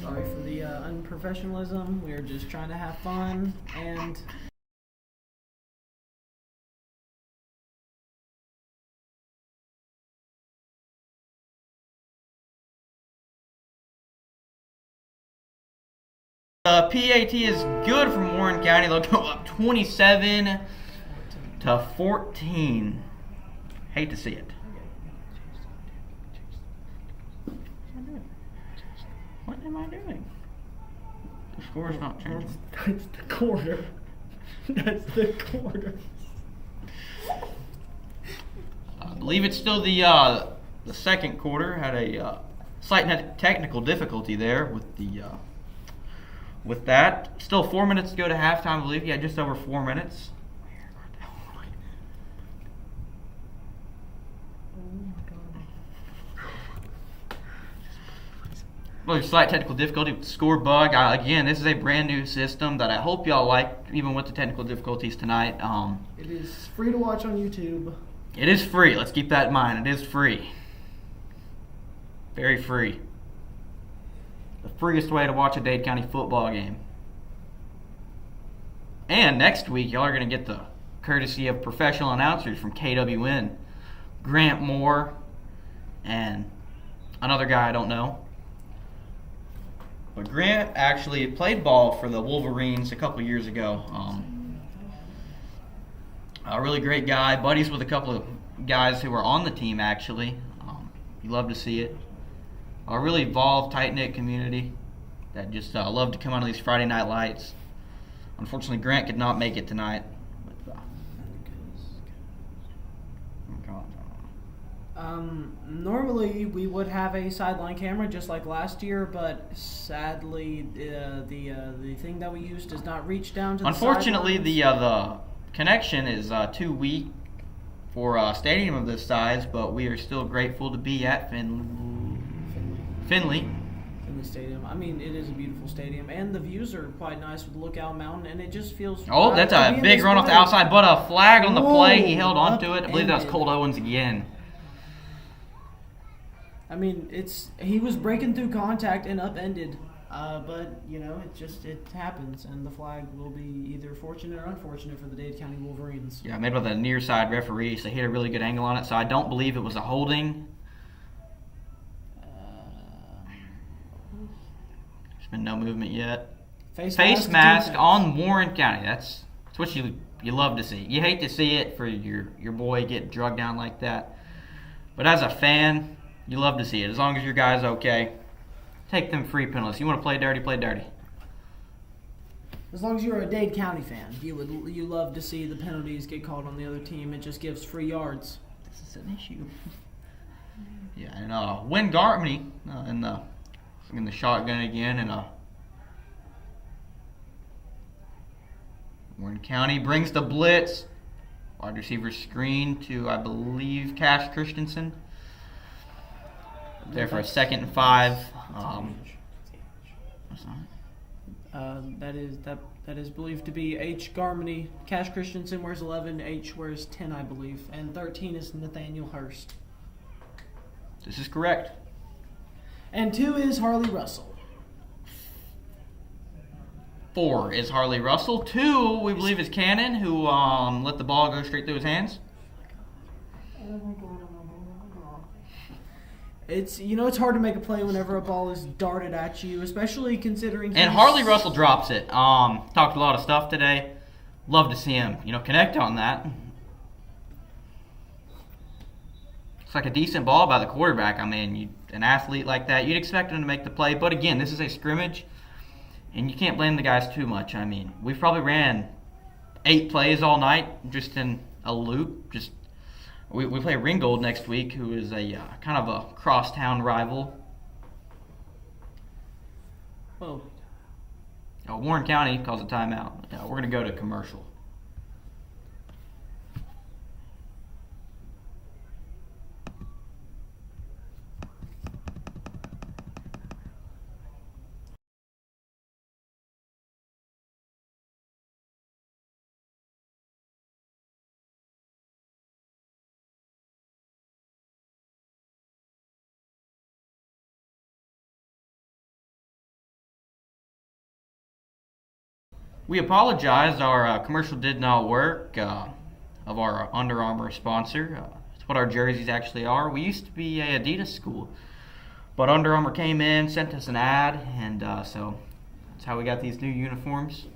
Sorry for the unprofessionalism. We're just trying to have fun and... PAT is good from Warren County. They'll go up 27 to 14. Hate to see it. What am I doing? The score's not changing. That's the quarter. That's the quarter. I believe it's still the second quarter. Had a slight technical difficulty there with that. Still 4 minutes to go to halftime, I believe. Yeah, just over 4 minutes. Well, there's slight technical difficulty with the score bug. Again, this is a brand new system that I hope y'all like, even with the technical difficulties tonight. It is free to watch on YouTube. It is free. Let's keep that in mind. It is free. Very free. The freest way to watch a Dade County football game. And next week, y'all are going to get the courtesy of professional announcers from KWN. Grant Moore and another guy I don't know. But Grant actually played ball for the Wolverines a couple years ago. A really great guy. Buddies with a couple of guys who were on the team, actually. You love to see it. A really involved, tight-knit community that just love to come out of these Friday Night Lights. Unfortunately, Grant could not make it tonight. Normally we would have a sideline camera just like last year, but sadly the thing that we used does not reach down to the Unfortunately, sidelines. the connection is too weak for a stadium of this size, but we are still grateful to be at Finley Stadium. I mean, it is a beautiful stadium, and the views are quite nice with Lookout Mountain, and it just feels... Oh, that's a big run off the outside, but a flag on the play. He held on to it. I believe that was Upended. Colt Owens again. I mean, he was breaking through contact and upended, but it happens, and the flag will be either fortunate or unfortunate for the Dade County Wolverines. Yeah, made by the near side referee, so he had a really good angle on it. So I don't believe it was a holding. There's been no movement yet. Face mask on Warren County. That's what you you love to see it. You hate to see it for your boy get drugged down like that. But as a fan, you love to see it. As long as your guy's okay, take them free penalties. You want to play dirty, play dirty. As long as you're a Dade County fan, you love to see the penalties get called on the other team. It just gives free yards. This is an issue. Yeah, and Win Garmany in the shotgun again, and Warren County brings the blitz. Wide receiver screen to, I believe, Cash Christensen. There for a 2nd and 5. That is believed to be H. Garmany. Cash Christensen wears 11. H wears 10, I believe, and 13 is Nathaniel Hurst. This is correct. And 2 is Harley Russell. 4 is Harley Russell. 2, we believe, is Cannon, who let the ball go straight through his hands. It's hard to make a play whenever a ball is darted at you, especially considering. And Harley Russell drops it. Talked a lot of stuff today. Love to see him, connect on that. It's like a decent ball by the quarterback. I mean, an athlete like that, you'd expect him to make the play. But again, this is a scrimmage, and you can't blame the guys too much. I mean, we've probably ran 8 plays all night just in a loop. We play Ringgold next week, who is a kind of a crosstown rival. Oh. Warren County calls a timeout. We're going to go to commercial. We apologize. Our commercial did not work of our Under Armour sponsor. It's what our jerseys actually are. We used to be a Adidas school, but Under Armour came in, sent us an ad, and so that's how we got these new uniforms.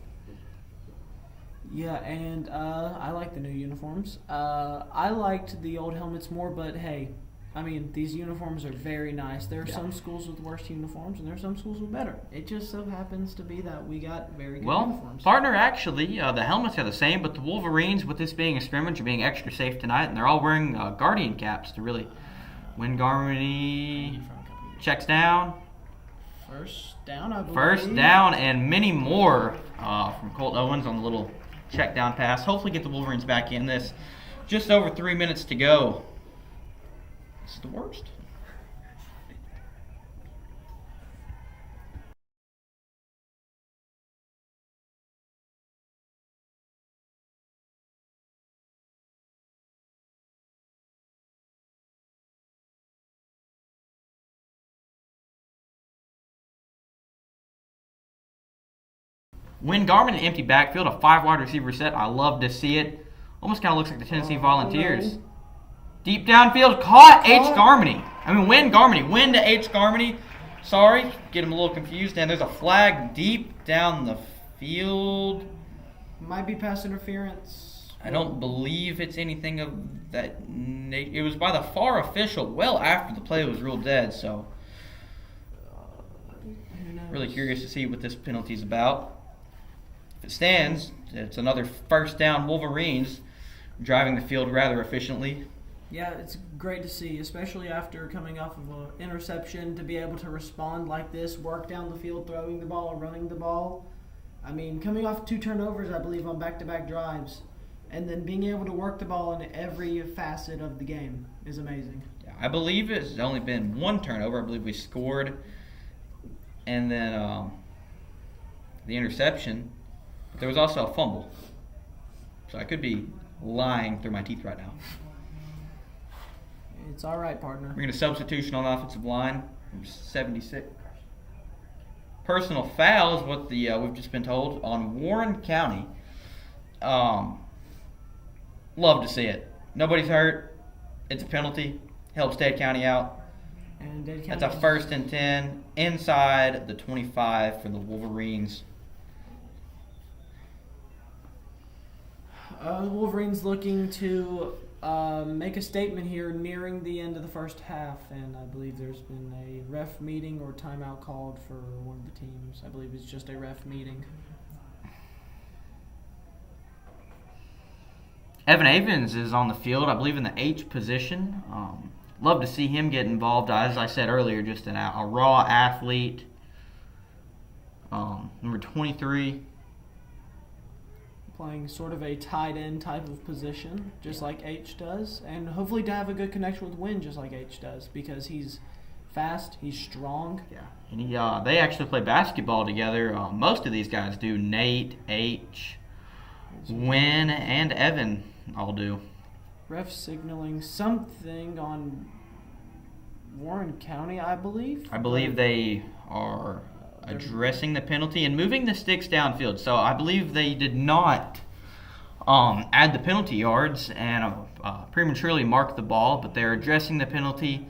Yeah, and I like the new uniforms. I liked the old helmets more, but hey, I mean, these uniforms are very nice. There are some schools with worse uniforms, and there are some schools with better. It just so happens to be that we got very good uniforms. Partner, actually, the helmets are the same, but the Wolverines, with this being a scrimmage, are being extra safe tonight, and they're all wearing Guardian caps to really win. Garmany checks down. First down, I believe. First down, and many more from Colt Owens on the little check down pass. Hopefully get the Wolverines back in this. Just over 3 minutes to go. It's the worst. Win Garmin, an empty backfield, a 5 wide receiver set. I love to see it. Almost kind of looks like the Tennessee Volunteers. Deep downfield, caught H. Garmany. Win Garmany. Win to H. Garmany. Sorry, get him a little confused. And there's a flag deep down the field. Might be pass interference. I don't believe it's anything of that. It was by the FAR official well after the play was ruled dead. So, really curious to see what this penalty is about. If it stands, it's another first down. Wolverines driving the field rather efficiently. Yeah, it's great to see, especially after coming off of an interception, to be able to respond like this, work down the field, throwing the ball, running the ball. Coming off 2 turnovers, I believe, on back-to-back drives, and then being able to work the ball in every facet of the game is amazing. Yeah, I believe it's only been 1 turnover. I believe we scored, and then the interception. But there was also a fumble. So I could be lying through my teeth right now. It's all right, partner. We're going to substitution on the offensive line from 76. Personal foul is what we've just been told on Warren County. Love to see it. Nobody's hurt. It's a penalty. Helps Dade County out. And Dade County That's a 1st and 10 inside the 25 for the Wolverines. Wolverines looking to make a statement here nearing the end of the first half, and I believe there's been a ref meeting or timeout called for one of the teams. I believe it's just a ref meeting. Evan Avens is on the field, I believe in the H position. Love to see him get involved. As I said earlier, just a raw athlete. Number 23. Playing sort of a tight end type of position, just like H does, and hopefully to have a good connection with Wynn, just like H does, because he's fast, he's strong. Yeah, and they actually play basketball together. Most of these guys do. Nate, H, Wynn, and Evan all do. Ref signaling something on Warren County, I believe. I believe they are addressing the penalty and moving the sticks downfield. So I believe they did not add the penalty yards and prematurely mark the ball, but they're addressing the penalty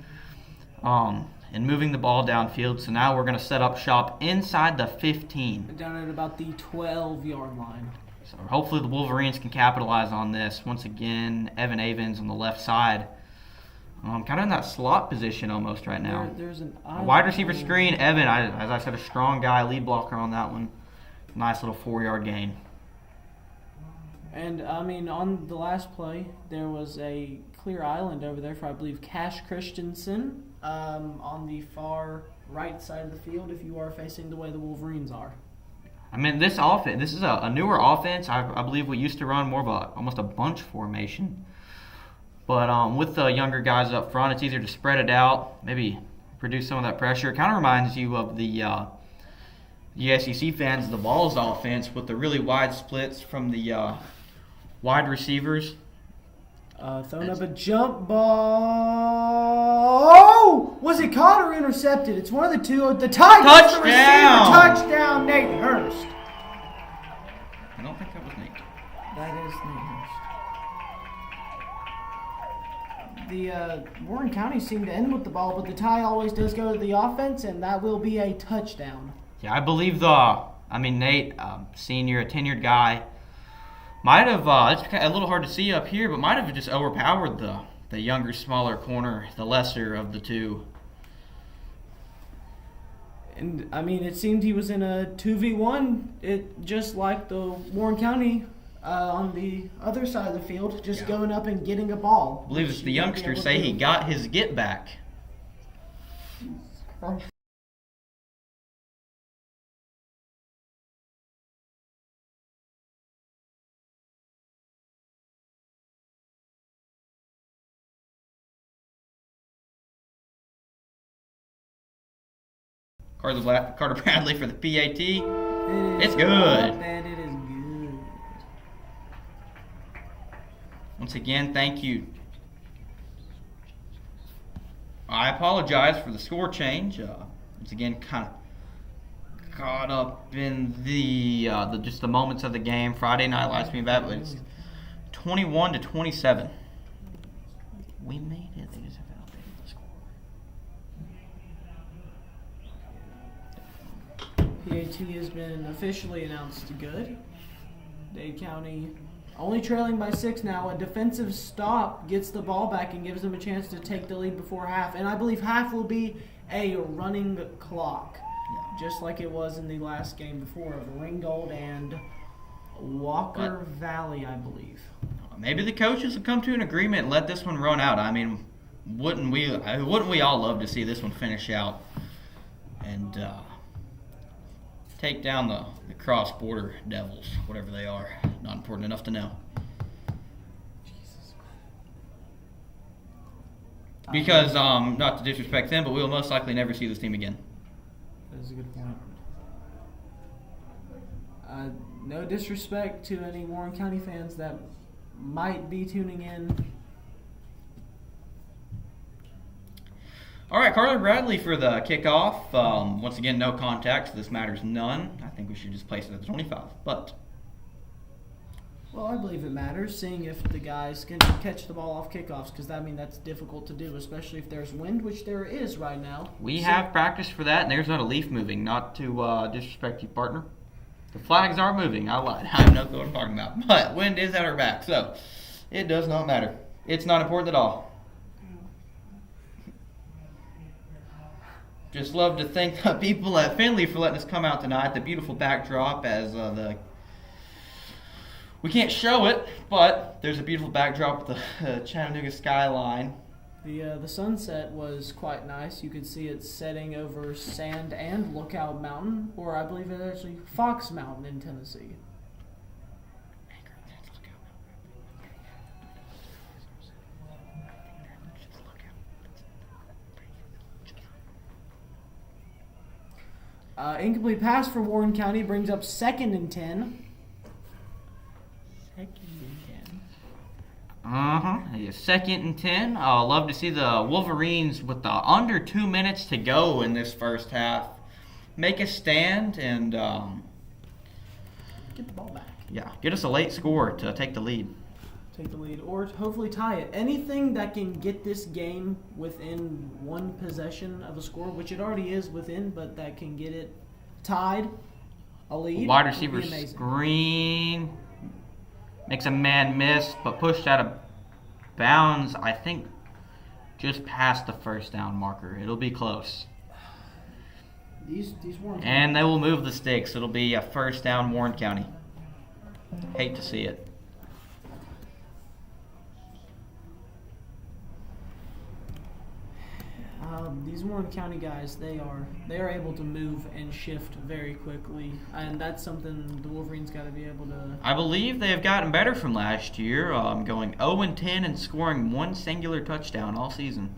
and moving the ball downfield. So now we're going to set up shop inside the 15. Down at about the 12-yard line. So hopefully the Wolverines can capitalize on this. Once again, Evan Avens on the left side. Kind of in that slot position almost right now. There's a wide receiver screen. Evan, as I said, a strong guy, lead blocker on that one. Nice little 4-yard gain. And, I mean, on the last play, there was a clear island over there for, I believe, Cash Christensen on the far right side of the field if you are facing the way the Wolverines are. I mean, this is a newer offense. I believe we used to run more of almost a bunch formation. But with the younger guys up front, it's easier to spread it out, maybe produce some of that pressure. It kind of reminds you of the SEC fans, the balls offense, with the really wide splits from the wide receivers. Throwing up a jump ball. Oh! Was it caught or intercepted? It's one of the two. The Tigers, Touchdown! the receiver, touchdown, Nate Hurst. I don't think that was Nate. That is Nate Hurst. The Warren County seemed to end with the ball, but the tie always does go to the offense, and that will be a touchdown. Yeah, I believe Nate, senior, a tenured guy, might have, it's a little hard to see up here, but might have just overpowered the younger, smaller corner, the lesser of the two. And, I mean, it seemed he was in a 2v1, just like the Warren County on the other side of the field, just going up and getting a ball. I believe it's the youngsters say he got his get back. Carter Bradley for the PAT. It's good. It is good. Once again, thank you. I apologize for the score change. Once again, kind of caught up in the just the moments of the game. Friday night lights being bad, but it's 21-27. We made it. They just haven't updated the score. PAT has been officially announced good. Dade County only trailing by 6 now. A defensive stop gets the ball back and gives them a chance to take the lead before half. And I believe half will be a running clock, just like it was in the last game before of Ringgold and Walker Valley, I believe. Maybe the coaches will come to an agreement and let this one run out. I mean, wouldn't we all love to see this one finish out and take down the cross-border devils, whatever they are. Not important enough to know. Because, not to disrespect them, but we'll most likely never see this team again. That is a good point. No disrespect to any Warren County fans that might be tuning in. All right, Carter Bradley for the kickoff. Once again, no contact, so this matters none. I think we should just place it at 25. But well, I believe it matters, seeing if the guys can catch the ball off kickoffs, because that's difficult to do, especially if there's wind, which there is right now. We have practice for that, and there's not a leaf moving. Not to disrespect you, partner. The flags are moving. I lied. I have no clue what I'm talking about. But wind is at our back, so it does not matter. It's not important at all. Just love to thank the people at Findlay for letting us come out tonight. The beautiful backdrop as we can't show it, but there's a beautiful backdrop with the Chattanooga skyline. The sunset was quite nice. You could see it setting over Sand and Lookout Mountain, or I believe it's actually Fox Mountain in Tennessee. Incomplete pass for Warren County brings up 2nd and 10. 2nd and 10. Yeah, 2nd and 10. Love to see the Wolverines with under 2 minutes to go in this first half make a stand and Get the ball back. get us a late score to take the lead. Take the lead, or hopefully tie it. Anything that can get this game within one possession of a score, which it already is within, but that can get it tied, a lead. Wide would be receiver amazing. screen. Makes a man miss, but pushed out of bounds, I think, just past the first down marker. It'll be close. These Warren And they will move the sticks. It'll be a first down, Warren County. Hate to see it. These Warren County guys, they are able to move and shift very quickly, and that's something the Wolverines got to be able to. I believe they have gotten better from last year, going 0-10 and scoring one singular touchdown all season.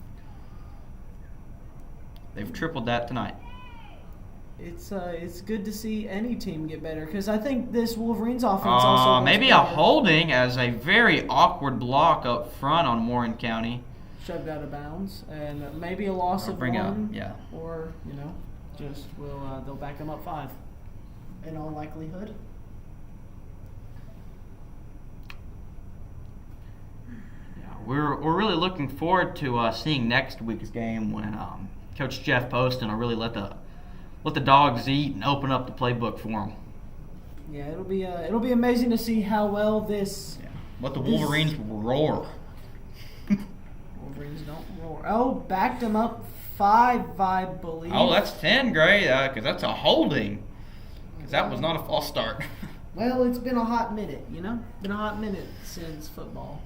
They've tripled that tonight. It's good to see any team get better, because I think this Wolverines offense also looks maybe a better. holding as a very awkward block up front on Warren County. Shoved out of bounds, and maybe a loss of bring one, out, yeah. or just they'll back them up 5. In all likelihood. Yeah, we're really looking forward to seeing next week's game when Coach Jeff Poston will really let the dogs eat and open up the playbook for them. Yeah, it'll be amazing to see how well this. Yeah. Let the Wolverines roar. Wolverines don't roar. Oh, backed them up 5, I believe. Oh, that's 10, Gray, because that's a holding. Because that was not a false start. Well, it's been a hot minute, Been a hot minute since football.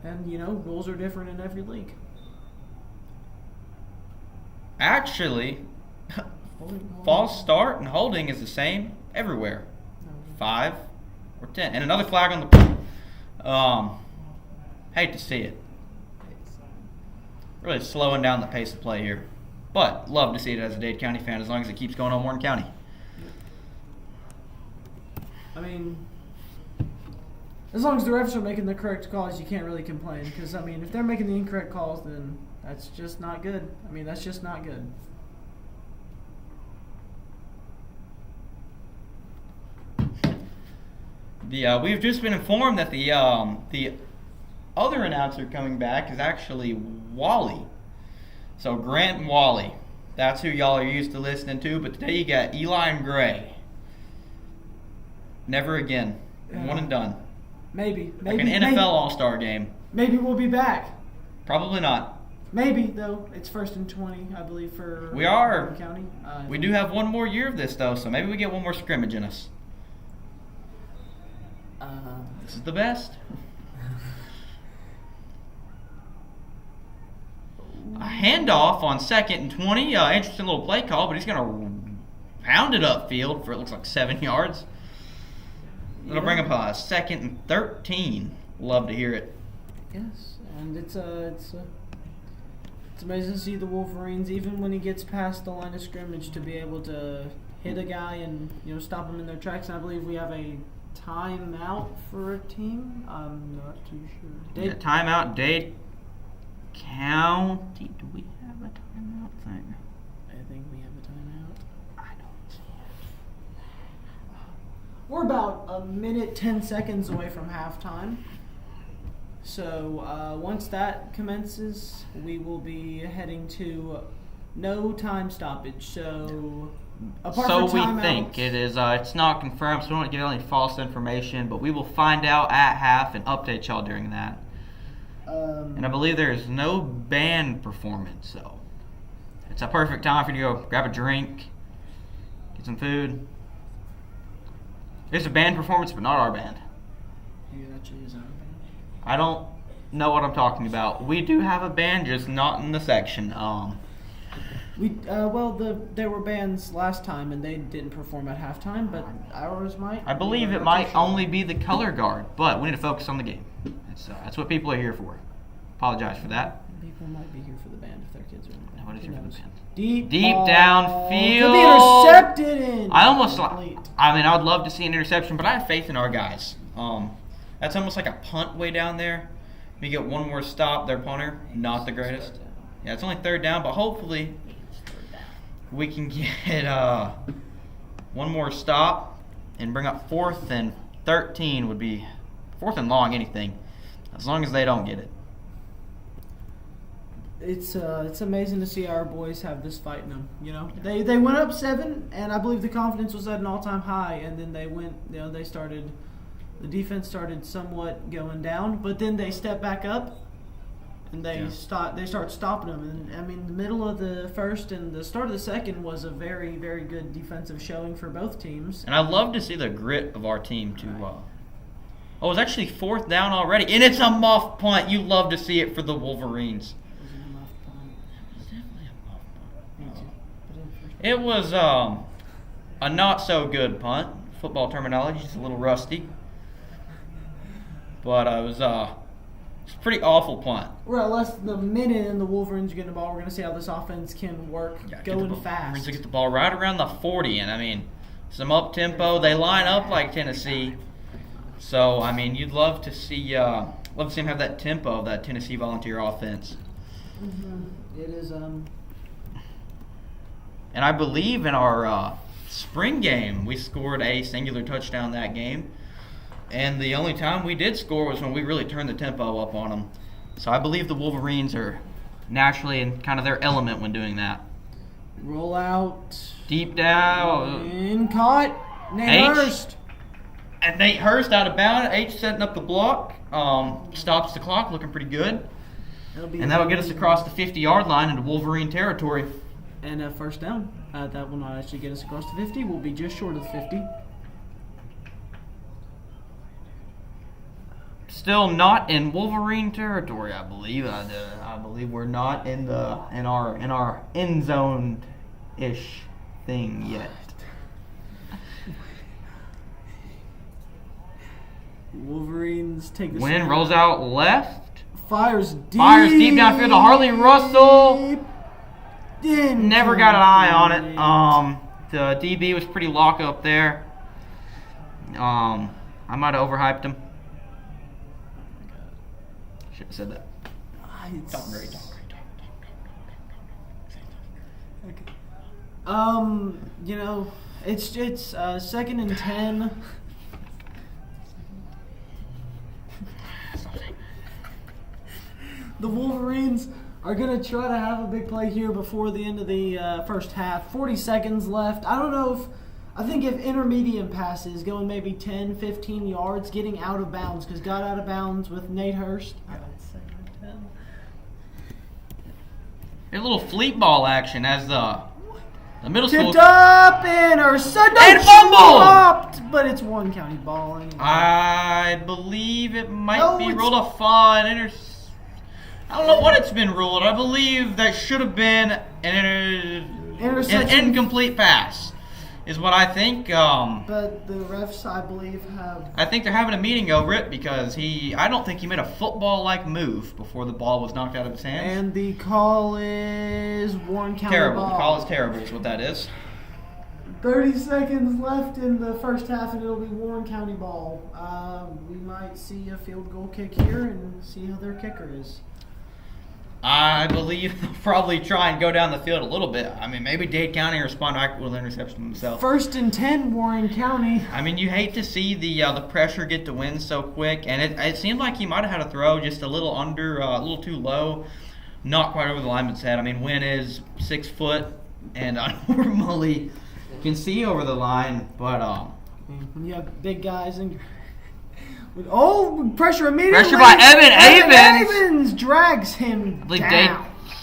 And, rules are different in every league. Actually, Holding. false start and holding is the same everywhere. 5 or 10. And another flag on the... hate to see it. Really slowing down the pace of play here. But love to see it as a Dade County fan as long as it keeps going on Warren County. I mean, as long as the refs are making the correct calls, you can't really complain. Because, if they're making the incorrect calls, then that's just not good. That's just not good. We've just been informed that the other announcer coming back is actually Wally. So Grant and Wally. That's who y'all are used to listening to. But today you got Eli and Gray. Never again. One and done. Maybe. Like an NFL All-Star game. Maybe we'll be back. Probably not. Maybe, though. It's 1st and 20, I believe, for We are. Warren County. We do have one more year of this, though, so maybe we get one more scrimmage in us. This is the best. A handoff on 2nd and 20. Interesting little play call, but he's going to pound it upfield for it looks like 7 yards. It'll bring up 2nd and 13. Love to hear it. Yes, and it's amazing to see the Wolverines, even when he gets past the line of scrimmage, to be able to hit a guy and stop them in their tracks. And I believe we have a timeout for a team. I'm not too sure. Yeah, timeout, Dade County. Do we have a timeout thing? I think we have a timeout. I don't see it. We're about a minute, 10 seconds away from halftime. So once that commences, we will be heading to no time stoppage. So Apart So from we timeouts. think it is. It's not confirmed, so we don't want to give any false information. But we will find out at half and update y'all during that. And I believe there is no band performance, so it's a perfect time for you to go grab a drink, get some food. There's a band performance, but not our band. It actually is our band. I don't know what I'm talking about. We do have a band, just not in the section. There were bands last time and they didn't perform at halftime, but ours might. I believe it might only be the color guard, but we need to focus on the game. That's what people are here for. Apologize for that. People might be here for the band if their kids are in the band. What is Who here for the knows? band? Deep Ball. downfield. Could be intercepted. And I almost complete. I would love to see an interception, but I have faith in our guys. That's almost like a punt way down there. We get one more stop, their punter, not the greatest. Yeah, it's only third down, but hopefully we can get one more stop and bring up 4th and 13 would be 4th and long, anything, as long as they don't get it. It's amazing to see our boys have this fight in them. You know, they went up 7, and I believe the confidence was at an all-time high, and then they went. You know, the defense started somewhat going down, but then they stepped back up, and they start stopping them. And I mean, the middle of the first and the start of the second was a very, very good defensive showing for both teams. And I love to see the grit of our team to. It's actually 4th down already, and it's a muff punt. You love to see it for the Wolverines. It was a not so good punt. Football terminology is a little rusty, but it's a pretty awful punt. We're at less than a minute, and the Wolverines are getting the ball. We're going to see how this offense can work going fast. Wolverines get the ball right around the 40, and I mean, some up tempo. They line up like Tennessee, so I mean, you'd love to see them have that tempo of that Tennessee Volunteer offense. Mm-hmm. It is. And I believe in our spring game, we scored a singular touchdown that game. And the only time we did score was when we really turned the tempo up on them. So I believe the Wolverines are naturally in kind of their element when doing that. Roll out. Deep down. And caught. Nate Hurst. And Nate Hurst out of bounds. H setting up the block. Stops the clock, looking pretty good. And that'll get us across the 50-yard line into Wolverine territory. And a first down. That will not actually get us across the 50. We'll be just short of the 50. Still not in Wolverine territory, I believe. I believe we're not in our end zone ish thing yet. Wolverines take the Win rolls out left. Fires deep downfield to Harley Russell. Never got an eye on it. The DB was pretty lock up there. I might have overhyped him. Should have said that. Talk great. You know, it's 2nd and 10. The Wolverines are going to try to have a big play here before the end of the first half. 40 seconds left. I think if intermediate passes, going maybe 10, 15 yards, getting out of bounds, because got out of bounds with Nate Hurst. A little fleet ball action as the middle school. Tipped up and fumbled! Dropped, but it's Warren County ball. Anyway. I believe it might be ruled a fun I don't know what it's been ruled. I believe that should have been an incomplete pass, is what I think. But the refs, I believe, have. I think they're having a meeting over it because I don't think he made a football-like move before the ball was knocked out of his hands. And the call is Warren County terrible. ball. The call is terrible, is what that is. 30 seconds left in the first half, and it'll be Warren County ball. We might see a field goal kick here and see how their kicker is. I believe they'll probably try and go down the field a little bit. I mean, maybe Dade County will respond back with an interception themselves. 1st and 10, Warren County. I mean, you hate to see the pressure get to win so quick, and it seemed like he might have had a throw just a little a little too low, not quite over the lineman's head. I mean, Wynn is 6 foot, and normally can see over the line, but When you have big guys and pressure immediately. Pressure by Evan Avens. Avens drags him I believe down. Dade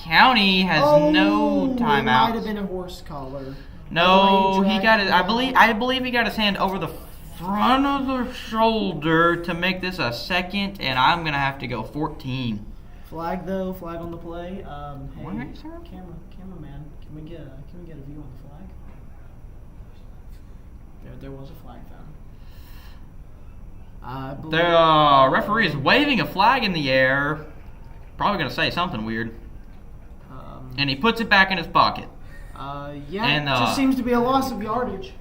County has no It might have timeouts. been a horse collar. No, The way he he got it. dragged him I believe he got his hand over the front of the shoulder to make this a second, and I'm gonna have to go 14. Flag though, flag on the play. Hey, What, sir? cameraman, can we get a view on the flag? There was a flag found. I believe The referee is waving a flag in the air, probably gonna say something weird, and he puts it back in his pocket. Yeah, And, it just seems to be a loss of yardage.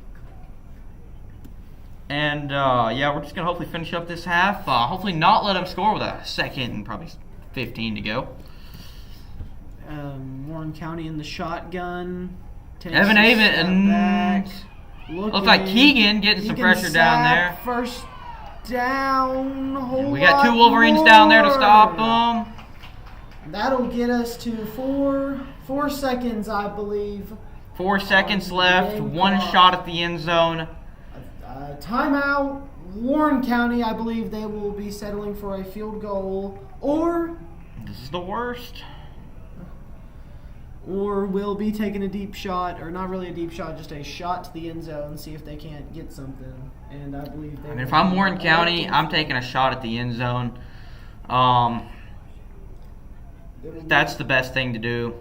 And yeah, we're just gonna hopefully finish up this half. Hopefully not let them score with a second and probably 15 to go. Warren County in the shotgun. Takes Evan a Avens step back, looks like Keegan getting some pressure down there. First down. We got 2 Wolverines down there to stop them. That'll get us to 4 seconds, I believe. 4 seconds left. 1 shot at the end zone. Timeout. Warren County, I believe they will be settling for a field goal, or This is the worst. will be taking a deep shot, or not really a deep shot, just a shot to the end zone, see if they can't get something. And I believe they. I mean, if I'm Warren County, I'm taking a shot at the end zone. That's the best thing to do.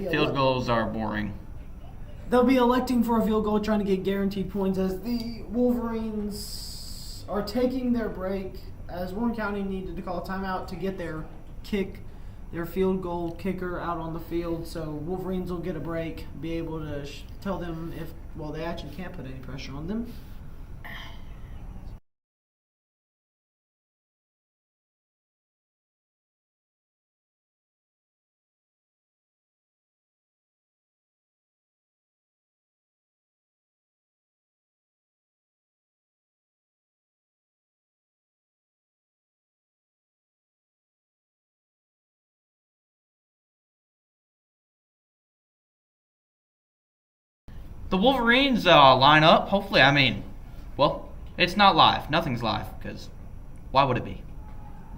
Field goals are boring. They'll be electing for a field goal, trying to get guaranteed points as the Wolverines are taking their break, as Warren County needed to call a timeout to get their field goal kicker out on the field. So Wolverines will get a break, be able to tell them they actually can't put any pressure on them. The Wolverines line up. Hopefully, I mean, well, it's not live. Nothing's live, because why would it be?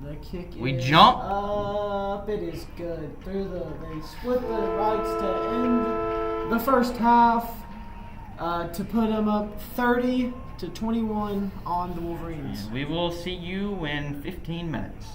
The kick We is jump. up. It is good. They split the rights to end the first half to put them up 30-21 on the Wolverines. We will see you in 15 minutes.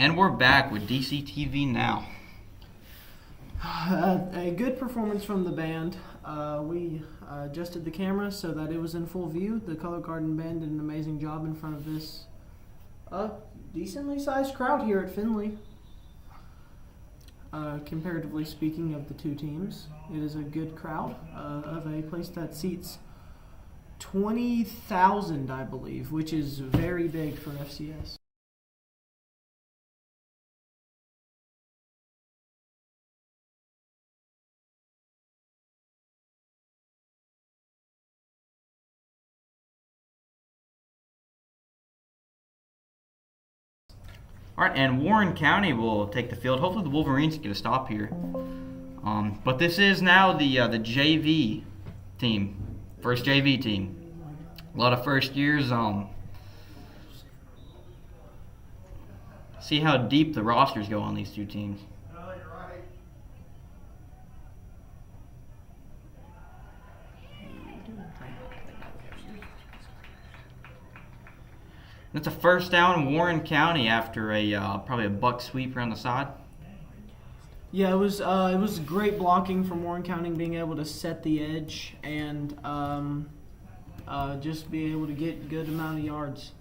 And we're back with DCTV now. A good performance from the band. We adjusted the camera so that it was in full view. The Color Garden Band did an amazing job in front of this decently sized crowd here at Finley. Comparatively speaking of the two teams, it is a good crowd of a place that seats 20,000, I believe, which is very big for FCS. All right, and Warren County will take the field. Hopefully the Wolverines get a stop here. But this is now the JV team, first JV team. A lot of first years. See how deep the rosters go on these two teams. That's a first down in Warren County after a probably a buck sweep around the side. Yeah, it was great blocking from Warren County, being able to set the edge and just be able to get good amount of yards.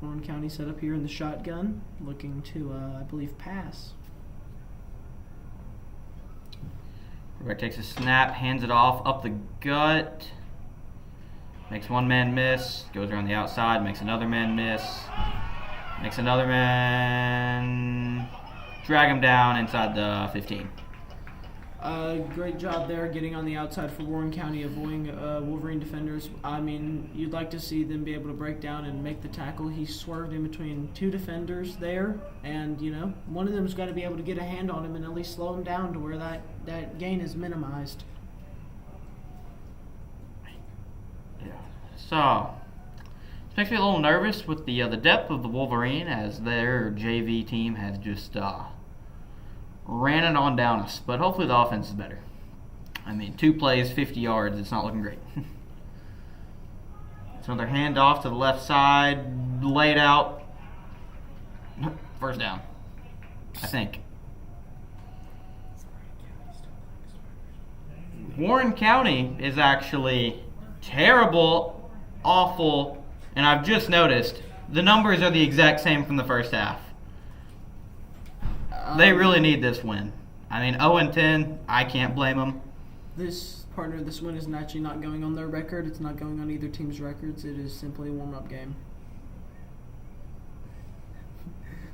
Warren County set up here in the shotgun, looking to, I believe, pass. Quarterback takes a snap, hands it off, up the gut. Makes one man miss, goes around the outside, makes another man miss. Makes another man drag him down inside the 15. Great job there getting on the outside for Warren County, avoiding Wolverine defenders. I mean, you'd like to see them be able to break down and make the tackle. He swerved in between two defenders there, and, you know, one of them's got to be able to get a hand on him and at least slow him down to where that gain is minimized. Yeah. So, this makes me a little nervous with the depth of the Wolverine, as their JV team has just ran it on down us, but hopefully the offense is better. I mean, 2 plays, 50 yards, it's not looking great. It's another handoff to the left side, laid out. First down, I think. Warren County is actually terrible, awful, and I've just noticed the numbers are the exact same from the first half. They really need this win. I mean, 0-10, I can't blame them. This win is actually not going on their record. It's not going on either team's records. It is simply a warm-up game.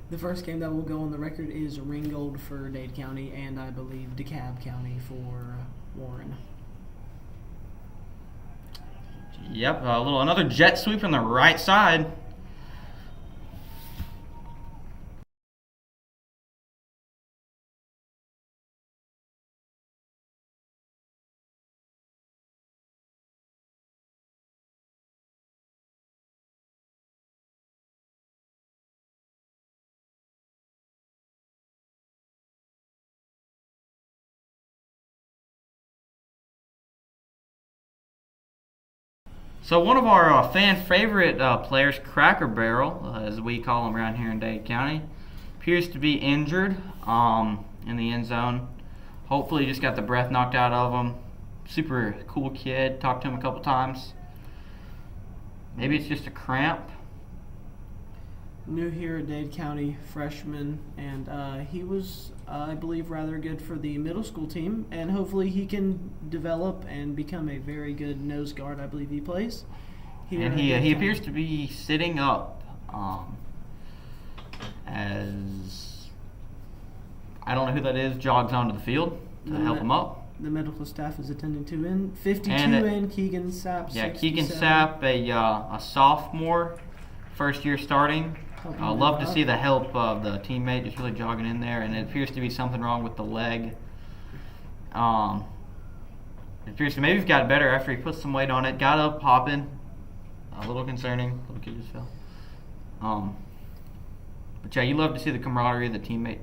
The first game that will go on the record is Ringgold for Dade County, and I believe DeKalb County for Warren. Yep, another jet sweep on the right side. So one of our fan favorite players, Cracker Barrel, as we call him around here in Dade County, appears to be injured in the end zone. Hopefully he just got the breath knocked out of him. Super cool kid. Talked to him a couple times. Maybe it's just a cramp. New here at Dade County, freshman, and he was, I believe, rather good for the middle school team, and hopefully he can develop and become a very good nose guard. I believe he plays. And he appears to be sitting up, as I don't know who that is, jogs onto the field to help him up. The medical staff is attending to in 52 in Keegan Sapp. Yeah, Keegan Sapp, a sophomore, first year starting. I love to see the help of the teammate just really jogging in there, and it appears to be something wrong with the leg. It appears to maybe he's got better after he put some weight on it. Got up, hopping. A little concerning. Little kid just fell. But yeah, you love to see the camaraderie of the teammate.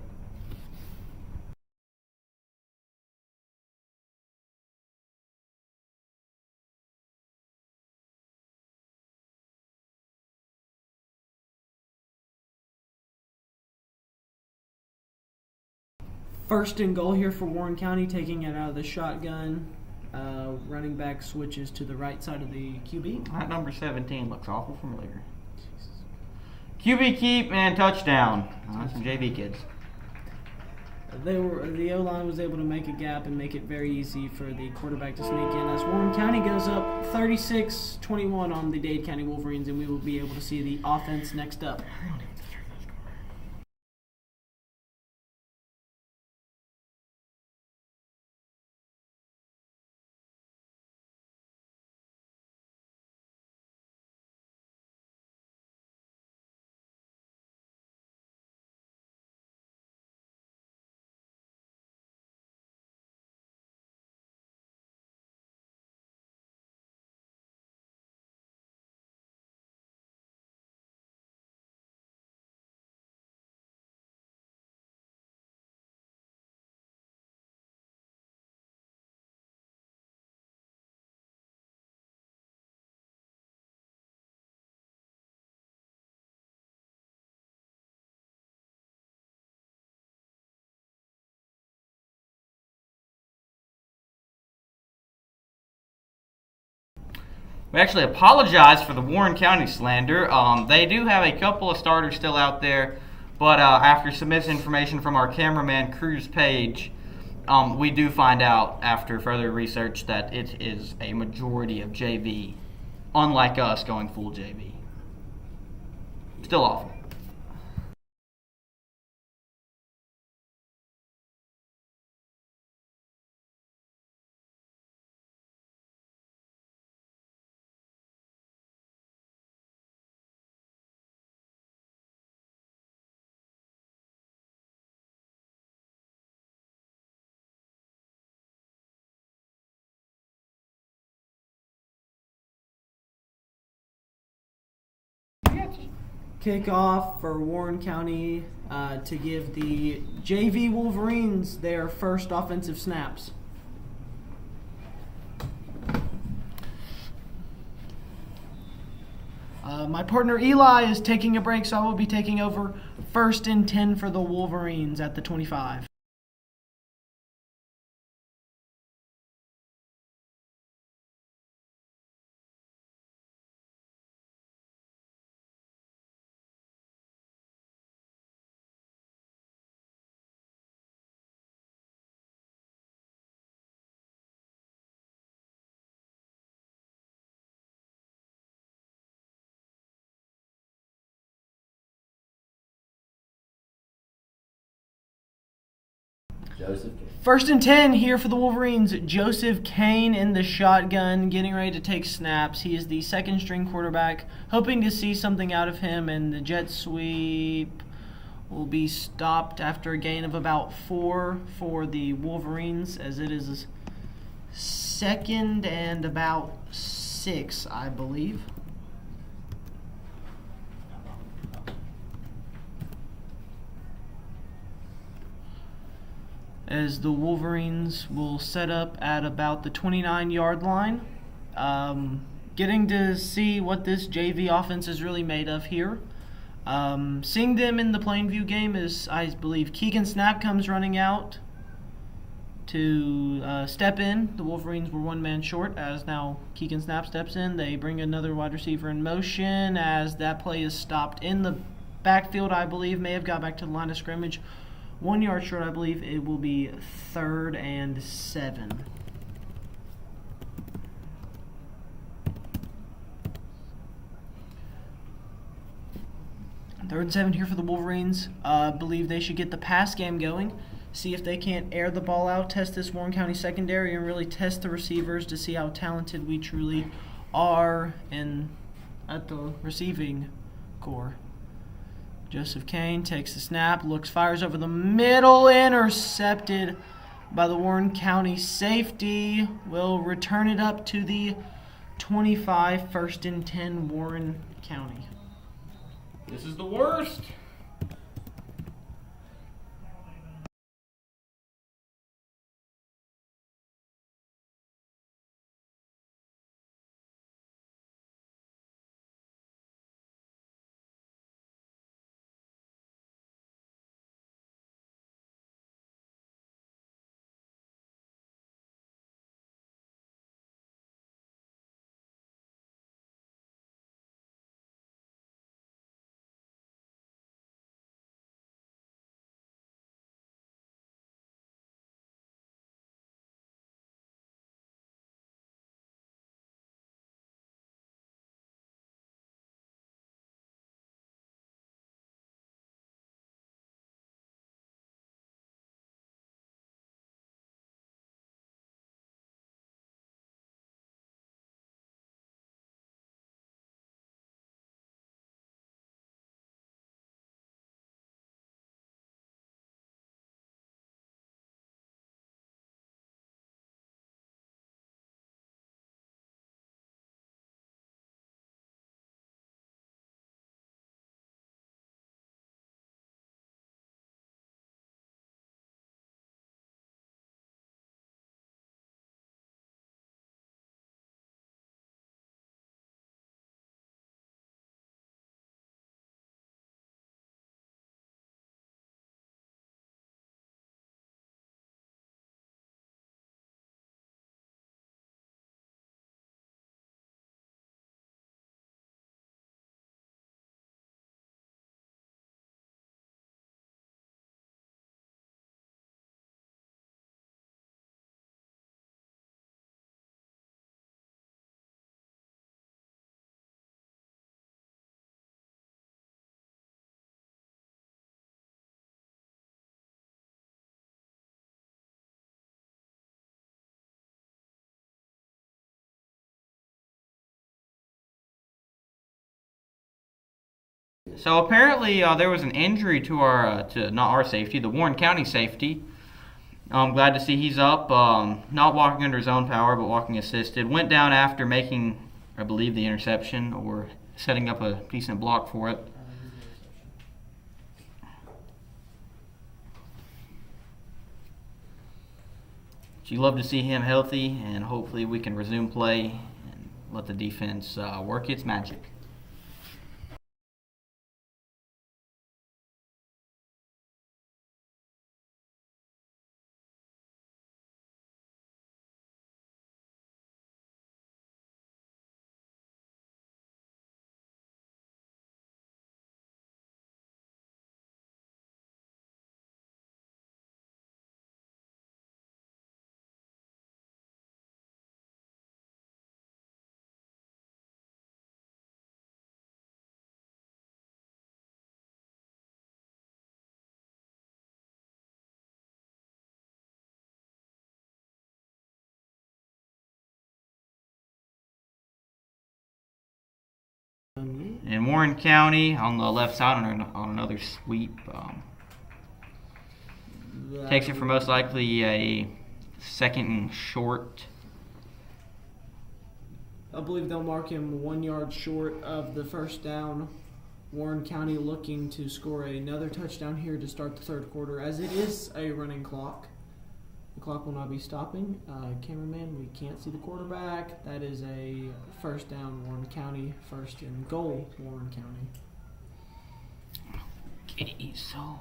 First and goal here for Warren County, taking it out of the shotgun. Running back switches to the right side of the QB. That number 17 looks awful familiar. QB keep and touchdown. Some JV kids. The O-line was able to make a gap and make it very easy for the quarterback to sneak in as Warren County goes up 36-21 on the Dade County Wolverines, and we will be able to see the offense next up. We actually apologize for the Warren County slander. They do have a couple of starters still out there, but after some misinformation from our cameraman, Cruz Page, we do find out after further research that it is a majority of JV, unlike us going full JV. Still awful. Kickoff for Warren County to give the JV Wolverines their first offensive snaps. My partner Eli is taking a break, so I will be taking over 1st and 10 for the Wolverines at the 25. Joseph Kane. 1st and 10 here for the Wolverines. Joseph Kane in the shotgun, getting ready to take snaps. He is the second string quarterback, hoping to see something out of him, and the jet sweep will be stopped after a gain of about 4 for the Wolverines, as it is 2nd and about 6, I believe. As the Wolverines will set up at about the 29-yard line. Getting to see what this JV offense is really made of here. Seeing them in the Plainview game is, I believe, Keegan Snap comes running out to step in. The Wolverines were one man short, as now Keegan Snap steps in. They bring another wide receiver in motion as that play is stopped in the backfield, I believe. May have got back to the line of scrimmage. 1 yard short, I believe. It will be 3rd and 7. Third and 7 here for the Wolverines. Believe they should get the pass game going. See if they can't air the ball out, test this Warren County secondary, and really test the receivers to see how talented we truly are at the receiving core. Joseph Kane takes the snap, fires over the middle, intercepted by the Warren County safety. Will return it up to the 25, 1st and 10, Warren County. This is the worst. So apparently there was an injury to to not our safety, the Warren County safety. I'm glad to see he's up, not walking under his own power, but walking assisted. Went down after making, I believe, the interception or setting up a decent block for it. But you love to see him healthy, and hopefully we can resume play and let the defense work its magic. In Warren County, on the left side on another sweep, takes it for most likely a second and short. I believe they'll mark him 1 yard short of the first down. Warren County looking to score another touchdown here to start the third quarter, as it is a running clock. The clock will not be stopping. Cameraman, we can't see the quarterback. That is a first down, Warren County. First and goal, Warren County. Okay, so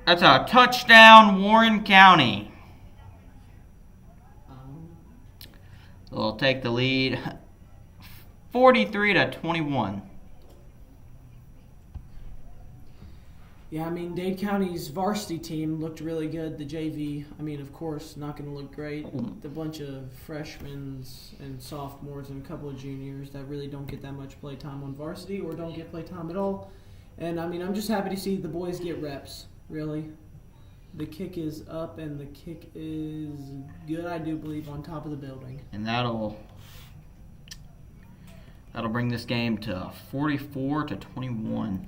that's a touchdown, Warren County. They'll take the lead 43-21. Yeah, I mean, Dade County's varsity team looked really good. The JV, I mean, of course, not going to look great. The bunch of freshmen and sophomores and a couple of juniors that really don't get that much play time on varsity or don't get play time at all. And, I mean, I'm just happy to see the boys get reps, really. The kick is up, and the kick is good, I do believe, on top of the building. And that'll bring this game to 44-21.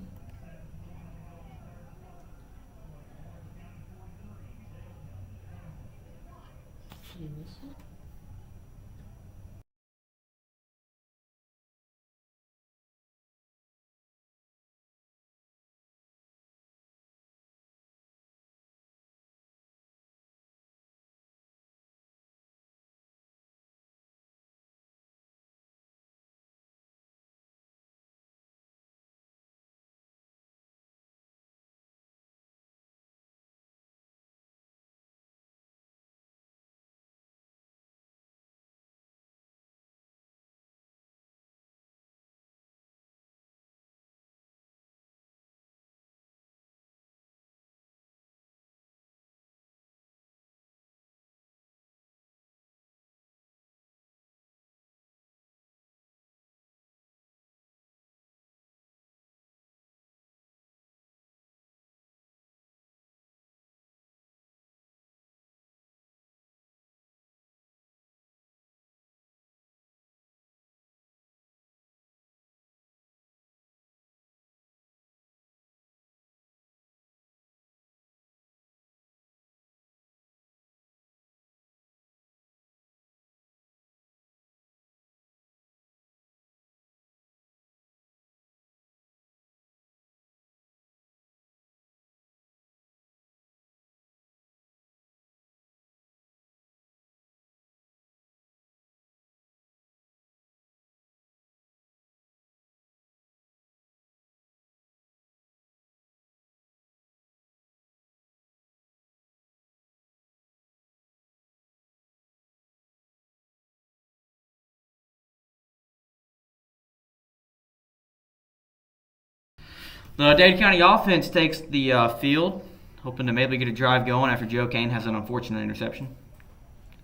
The Dade County offense takes the field, hoping to maybe get a drive going after Joe Kane has an unfortunate interception.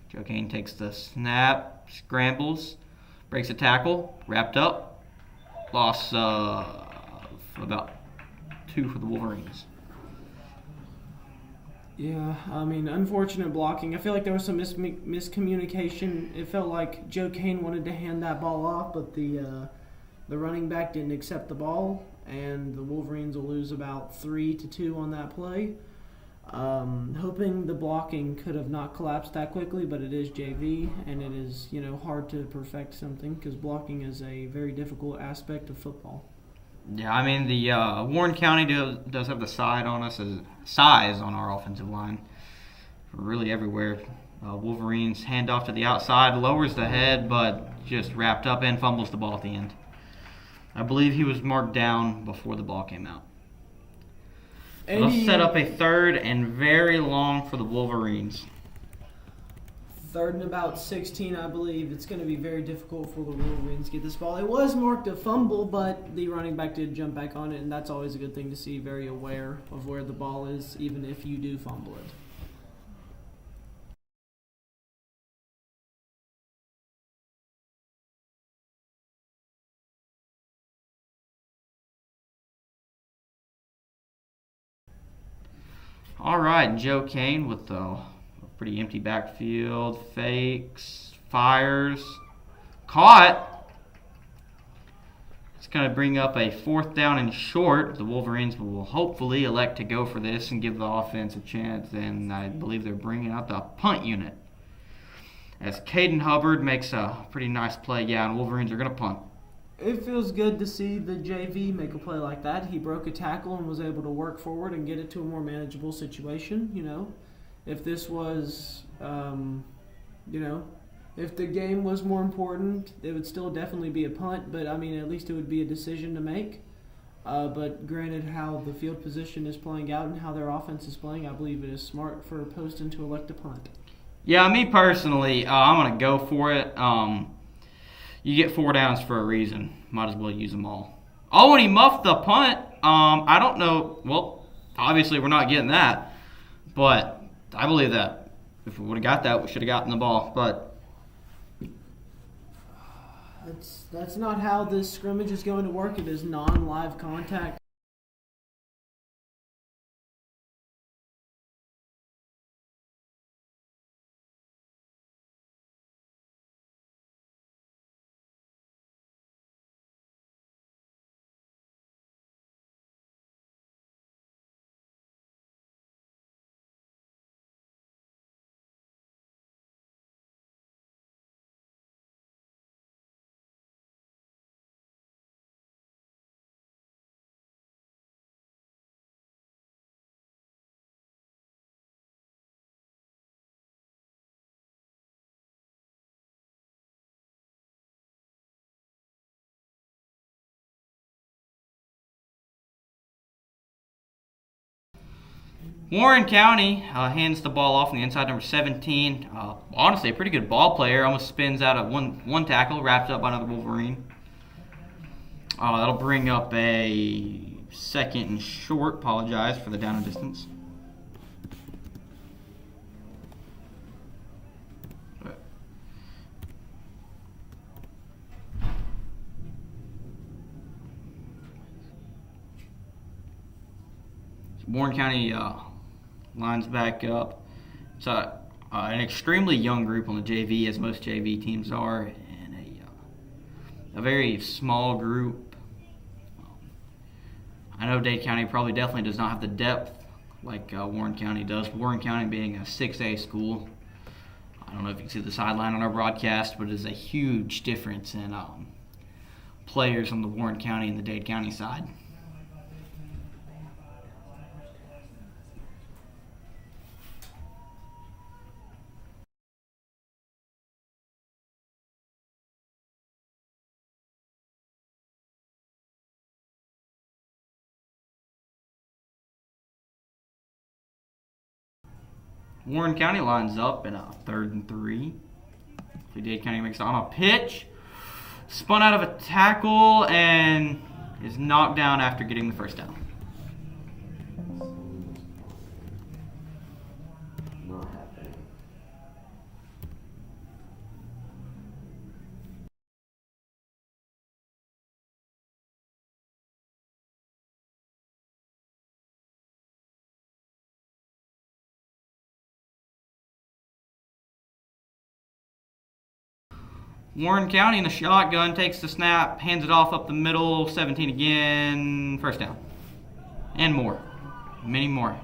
Joe Kane takes the snap, scrambles, breaks a tackle, wrapped up, loss about 2 for the Wolverines. Yeah, I mean, unfortunate blocking. I feel like there was some miscommunication. It felt like Joe Kane wanted to hand that ball off, but the running back didn't accept the ball, and the Wolverines will lose about 3-2 on that play. Hoping the blocking could have not collapsed that quickly, but it is JV, and it is hard to perfect something because blocking is a very difficult aspect of football. Yeah, I mean the Warren County does have the size on our offensive line, really everywhere. Wolverines hand off to the outside, lowers the head, but just wrapped up and fumbles the ball at the end. I believe he was marked down before the ball came out. They'll set up a 3rd and very long for the Wolverines. 3rd and about 16, I believe. It's going to be very difficult for the Wolverines to get this ball. It was marked a fumble, but the running back did jump back on it, and that's always a good thing to see, very aware of where the ball is, even if you do fumble it. All right, Joe Kane with a pretty empty backfield, fakes, fires, caught. It's going to bring up a 4th down and short. The Wolverines will hopefully elect to go for this and give the offense a chance, and I believe they're bringing out the punt unit. As Caden Hubbard makes a pretty nice play, and Wolverines are going to punt. It feels good to see the JV make a play like that. He broke a tackle and was able to work forward and get it to a more manageable situation, If this was, if the game was more important, it would still definitely be a punt, but, at least it would be a decision to make. But granted how the field position is playing out and how their offense is playing, I believe it is smart for Poston to elect a punt. Yeah, me personally, I'm going to go for it. You get 4 downs for a reason. Might as well use them all. Oh, and he muffed the punt. I don't know. Well, obviously we're not getting that. But I believe that. If we would have got that, we should have gotten the ball. But That's not how this scrimmage is going to work. It is non-live contact. Warren County hands the ball off on the inside, number 17. Honestly, a pretty good ball player. Almost spins out of one tackle, wrapped up by another Wolverine. That'll bring up a 2nd and short. Apologize for the down and distance. Warren County lines back up. It's an extremely young group on the JV, as most JV teams are, and a very small group. I know Dade County probably definitely does not have the depth like Warren County does. Warren County being a 6A school. I don't know if you can see the sideline on our broadcast, but it is a huge difference in players on the Warren County and the Dade County side. Warren County lines up in a 3rd and 3. Dade County makes it on a pitch. Spun out of a tackle, and is knocked down after getting the first down. Not happening. Warren County in a shotgun takes the snap, hands it off up the middle, 17 again, first down. And more. Many more.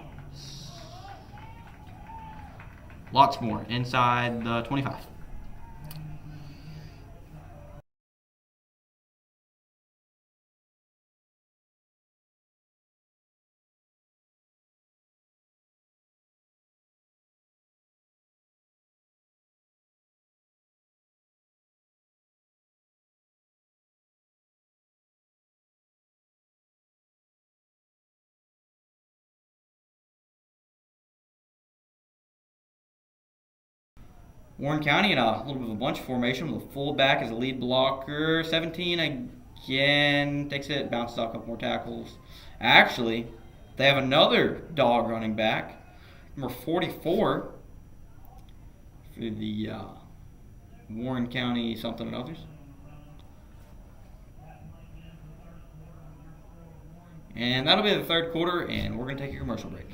Lots more inside the 25. Warren County in a little bit of a bunch formation with a fullback as a lead blocker. 17 again, takes it, bounces off a couple more tackles. Actually, they have another dog running back, number 44 for the Warren County something and others. And that'll be the third quarter, and we're going to take a commercial break.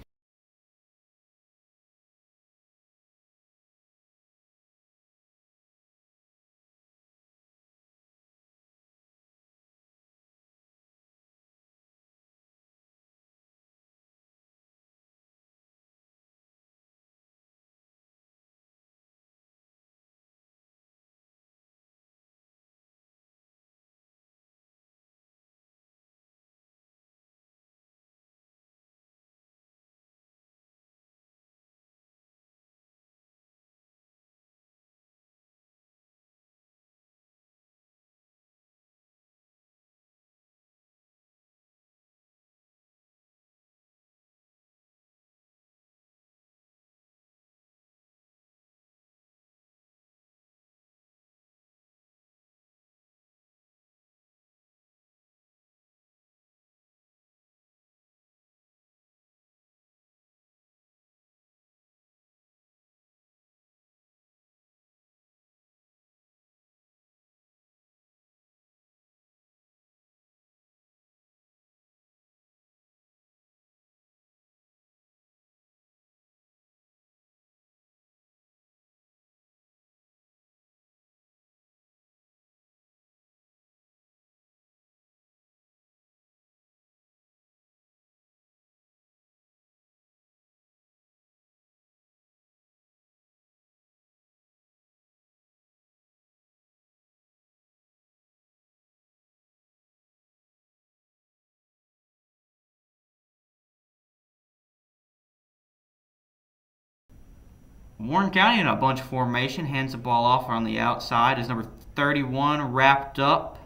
Warren County in a bunch formation, hands the ball off on the outside as number 31 wrapped up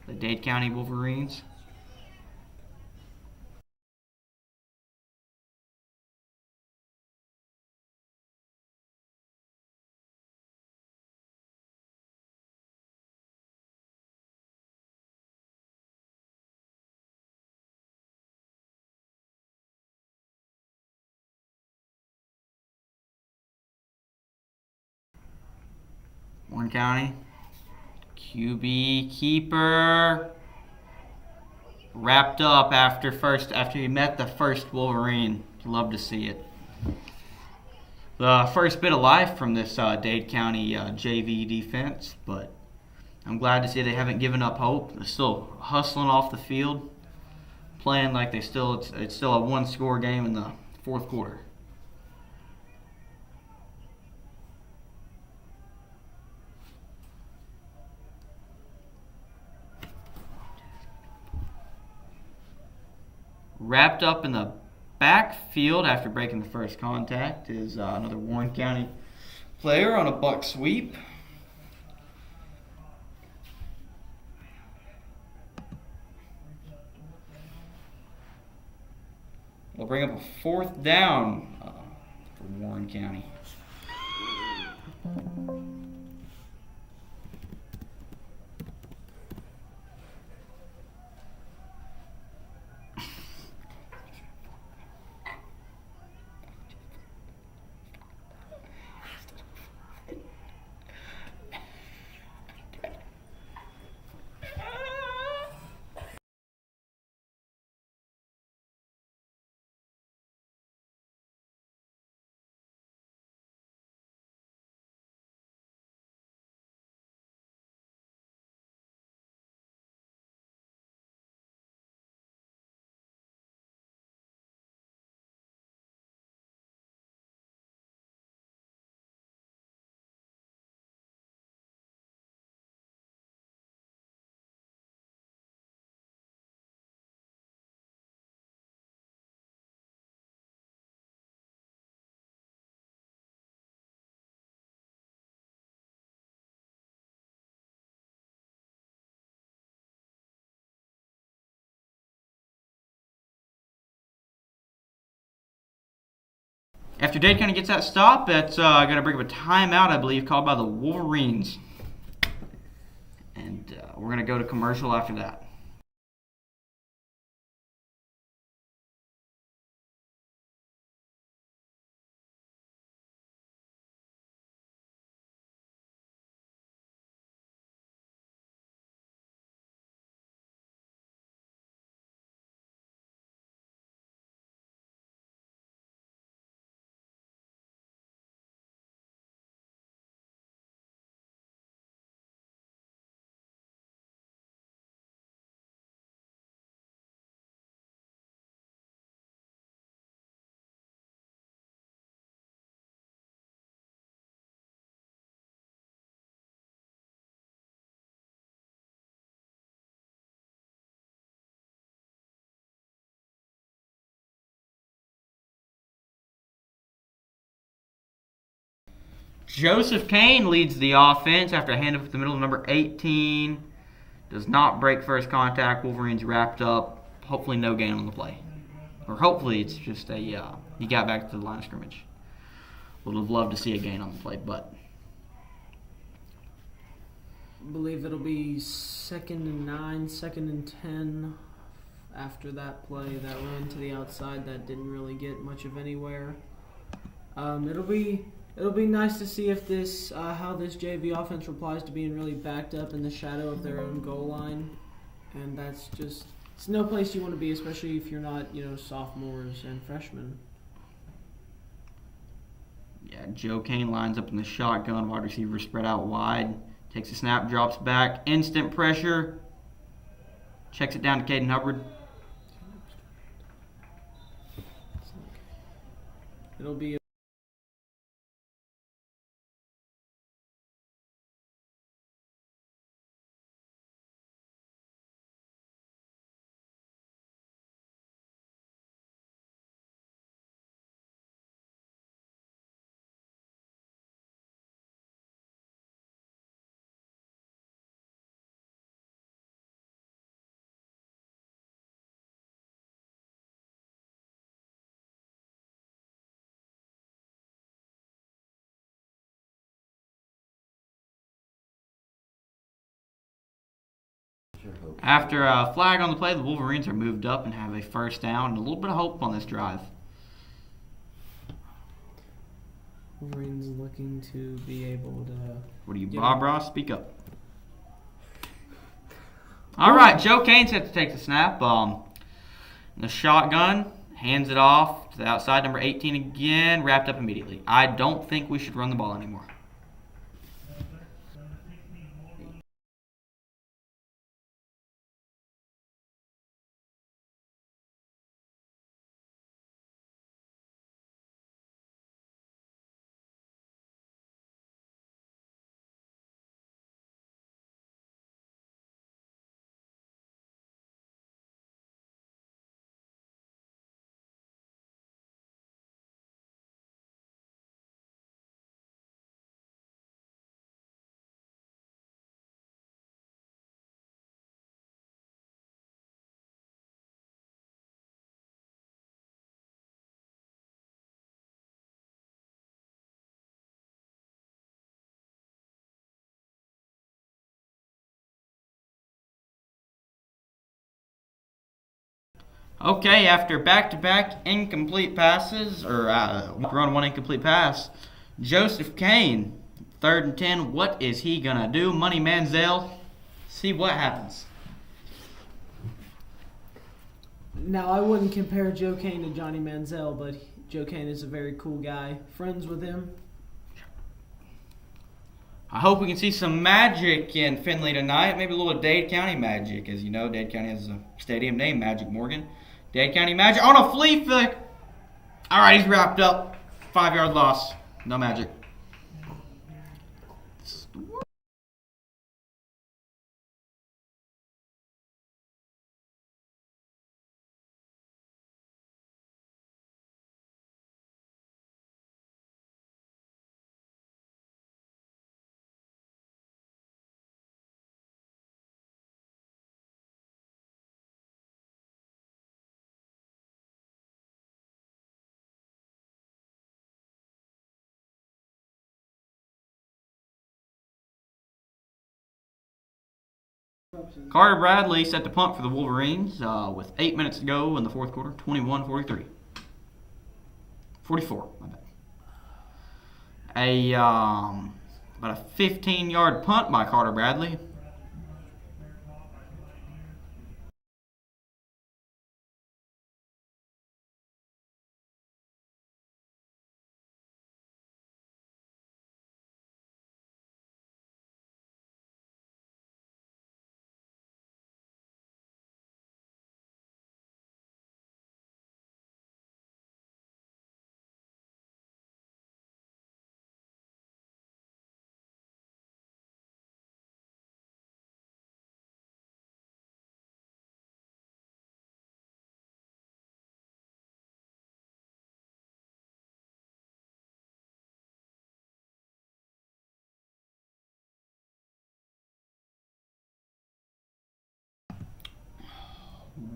the Dade County Wolverines. Warren County, QB keeper, wrapped up after he met the first Wolverine. Love to see it. The first bit of life from this Dade County JV defense, but I'm glad to see they haven't given up hope. They're still hustling off the field, playing like it's still a one-score game in the fourth quarter. Wrapped up in the backfield after breaking the first contact is another Warren County player on a buck sweep. We'll bring up a fourth down for Warren County. After Dade County gets that stop, that's going to bring up a timeout, I believe, called by the Wolverines. And we're going to go to commercial after that. Joseph Kane leads the offense after a handoff at the middle of number 18. Does not break first contact. Wolverines wrapped up. Hopefully no gain on the play. Or hopefully it's just he got back to the line of scrimmage. Would have loved to see a gain on the play, but. I believe it'll be 2nd and 9, 2nd and 10 after that play that ran to the outside that didn't really get much of anywhere. It'll be nice to see if this how this JV offense replies to being really backed up in the shadow of their own goal line, and that's just it's no place you want to be, especially if you're not sophomores and freshmen. Yeah, Joe Kane lines up in the shotgun, wide receiver spread out wide, takes a snap, drops back, instant pressure, checks it down to Caden Hubbard. It'll be After a flag on the play, the Wolverines are moved up and have a first down and a little bit of hope on this drive. Wolverines looking to be able to. What are you, Bob Ross? Speak up. All right, Joe Kane set to take the snap. The shotgun, hands it off to the outside, number 18 again, wrapped up immediately. I don't think we should run the ball anymore. Okay, after back-to-back incomplete passes, or run one incomplete pass, Joseph Kane, 3rd and 10. What is he going to do? Money Manziel, see what happens. Now, I wouldn't compare Joe Kane to Johnny Manziel, but Joe Kane is a very cool guy. Friends with him. I hope we can see some magic in Findlay tonight. Maybe a little Dade County magic. As you know, Dade County has a stadium named Magic Morgan. Dade County Magic on a flea flick. All right, he's wrapped up. 5-yard loss. No magic. Carter Bradley set the punt for the Wolverines with 8 minutes to go in the fourth quarter, 21-43. 44, my bad. About a 15-yard punt by Carter Bradley.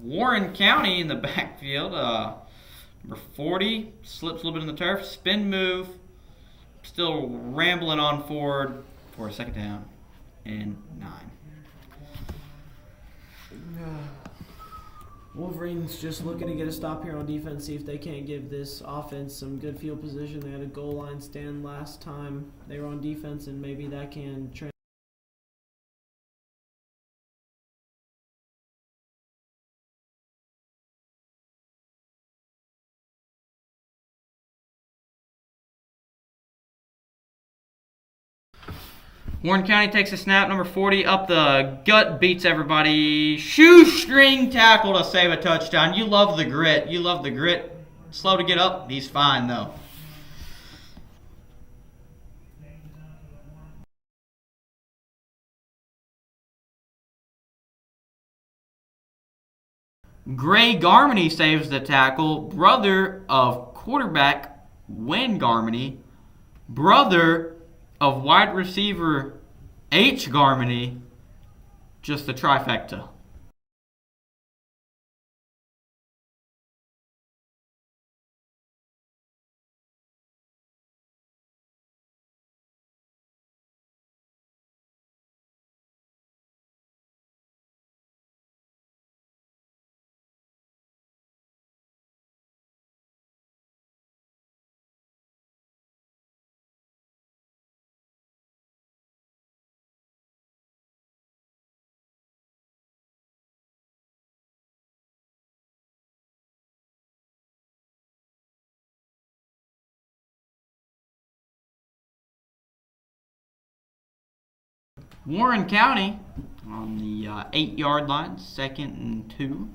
Warren County in the backfield. Number 40 slips a little bit in the turf. Spin move. Still rambling on forward for a second down and 9. Wolverines just looking to get a stop here on defense, see if they can't give this offense some good field position. They had a goal line stand last time they were on defense, and maybe that can Warren County takes a snap. Number 40 up the gut, beats everybody. Shoestring tackle to save a touchdown. You love the grit. You love the grit. Slow to get up. He's fine, though. Gray Garmany saves the tackle. Brother of quarterback Wayne Garmany. Brother of wide receiver H. Garmany. Just the trifecta. Warren County on the 8-yard line, 2nd and 2.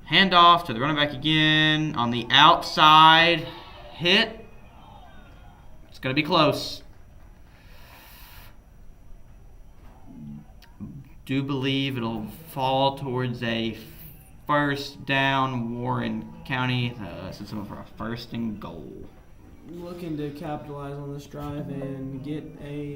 Handoff to the running back again on the outside. Hit. It's going to be close. Do believe it'll fall towards a first down. Warren County sets them up for a 1st and goal. looking to capitalize on this drive and get a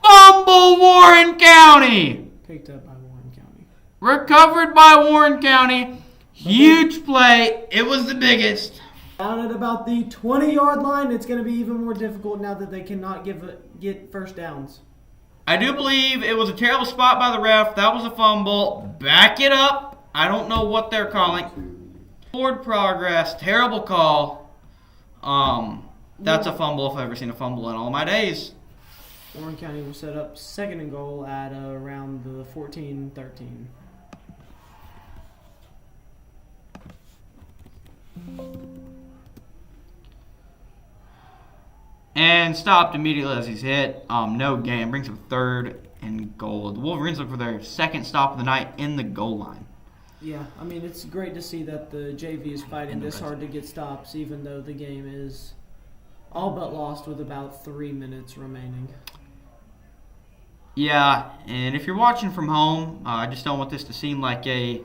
Fumble, Warren County. picked up by Warren County. Recovered by Warren County. Huge play. It was the biggest. Down at about the 20-yard line, it's going to be even more difficult now that they cannot get first downs. I do believe it was a terrible spot by the ref. That was a fumble. Back it up. I don't know what they're calling. Forward progress. Terrible call. That's a fumble if I've ever seen a fumble in all my days. Warren County will set up 2nd and goal at around the 14-13. And stopped immediately as he's hit. No gain. Brings up 3rd and goal. The Wolverines look for their 2nd stop of the night in the goal line. Yeah, I mean, it's great to see that the JV is fighting this hard to get stops, even though the game is all but lost with about 3 minutes remaining. Yeah, and if you're watching from home, I just don't want this to seem like a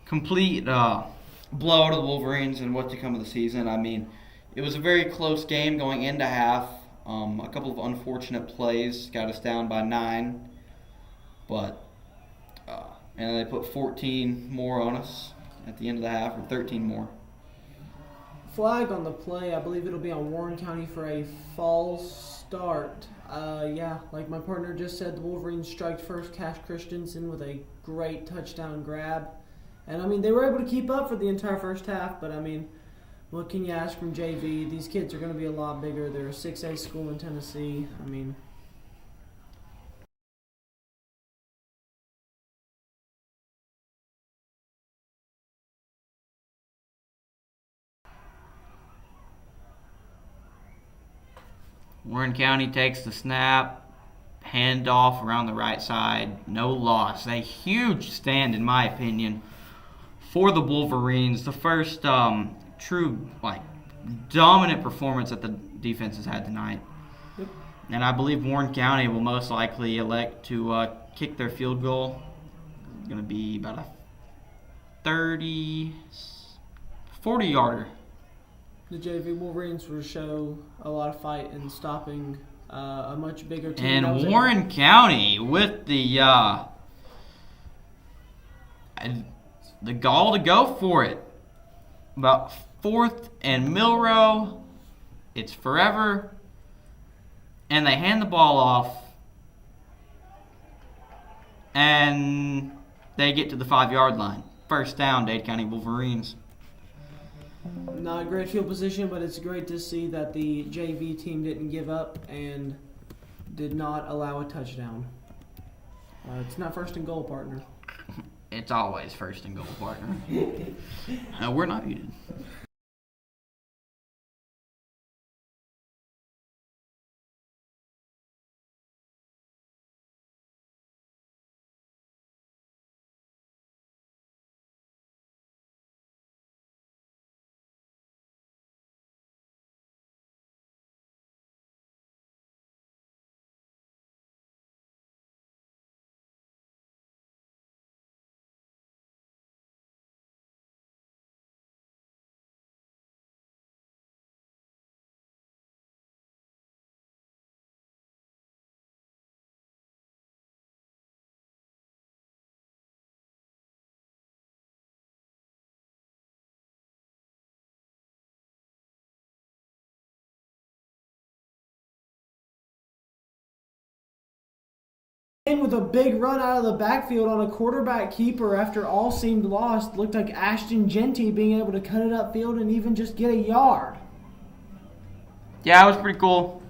complete blowout of the Wolverines and what to come of the season. I mean, it was a very close game going into half. A couple of unfortunate plays got us down by 9, but and they put 14 more on us at the end of the half, or 13 more. Flag on the play. I believe it'll be on Warren County for a false start. Yeah, like my partner just said, the Wolverines striked first. Cash Christensen with a great touchdown grab. And, I mean, they were able to keep up for the entire first half, but, I mean, what can you ask from JV? These kids are going to be a lot bigger. They're a 6A school in Tennessee. I mean, Warren County takes the snap, handoff around the right side, no loss. A huge stand, in my opinion, for the Wolverines. The first true, dominant performance that the defense has had tonight. Yep. And I believe Warren County will most likely elect to kick their field goal. It's going to be about a 40-yarder. the JV Wolverines will show a lot of fight in stopping a much bigger team. And Warren County with the gall to go for it. About 4th and Milrow. It's forever. And they hand the ball off. And they get to the 5-yard line. First down, Dade County Wolverines. Not a great field position, but it's great to see that the JV team didn't give up and did not allow a touchdown. It's not first and goal, partner. It's always first and goal, partner. We're not muted. With a big run out of the backfield on a quarterback keeper after all seemed lost. Looked like Ashton Genty being able to cut it upfield and even just get a yard. Yeah, it was pretty cool.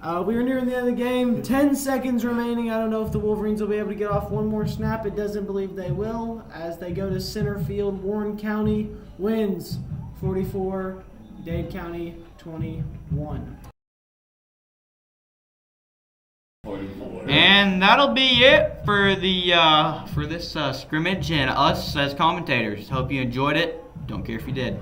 We were nearing the end of the game. 10 seconds remaining. I don't know if the Wolverines will be able to get off one more snap. It doesn't believe they will. As they go to center field, Warren County wins 44, Dade County 21. And that'll be it for the for this scrimmage and us as commentators. Hope you enjoyed it. Don't care if you did.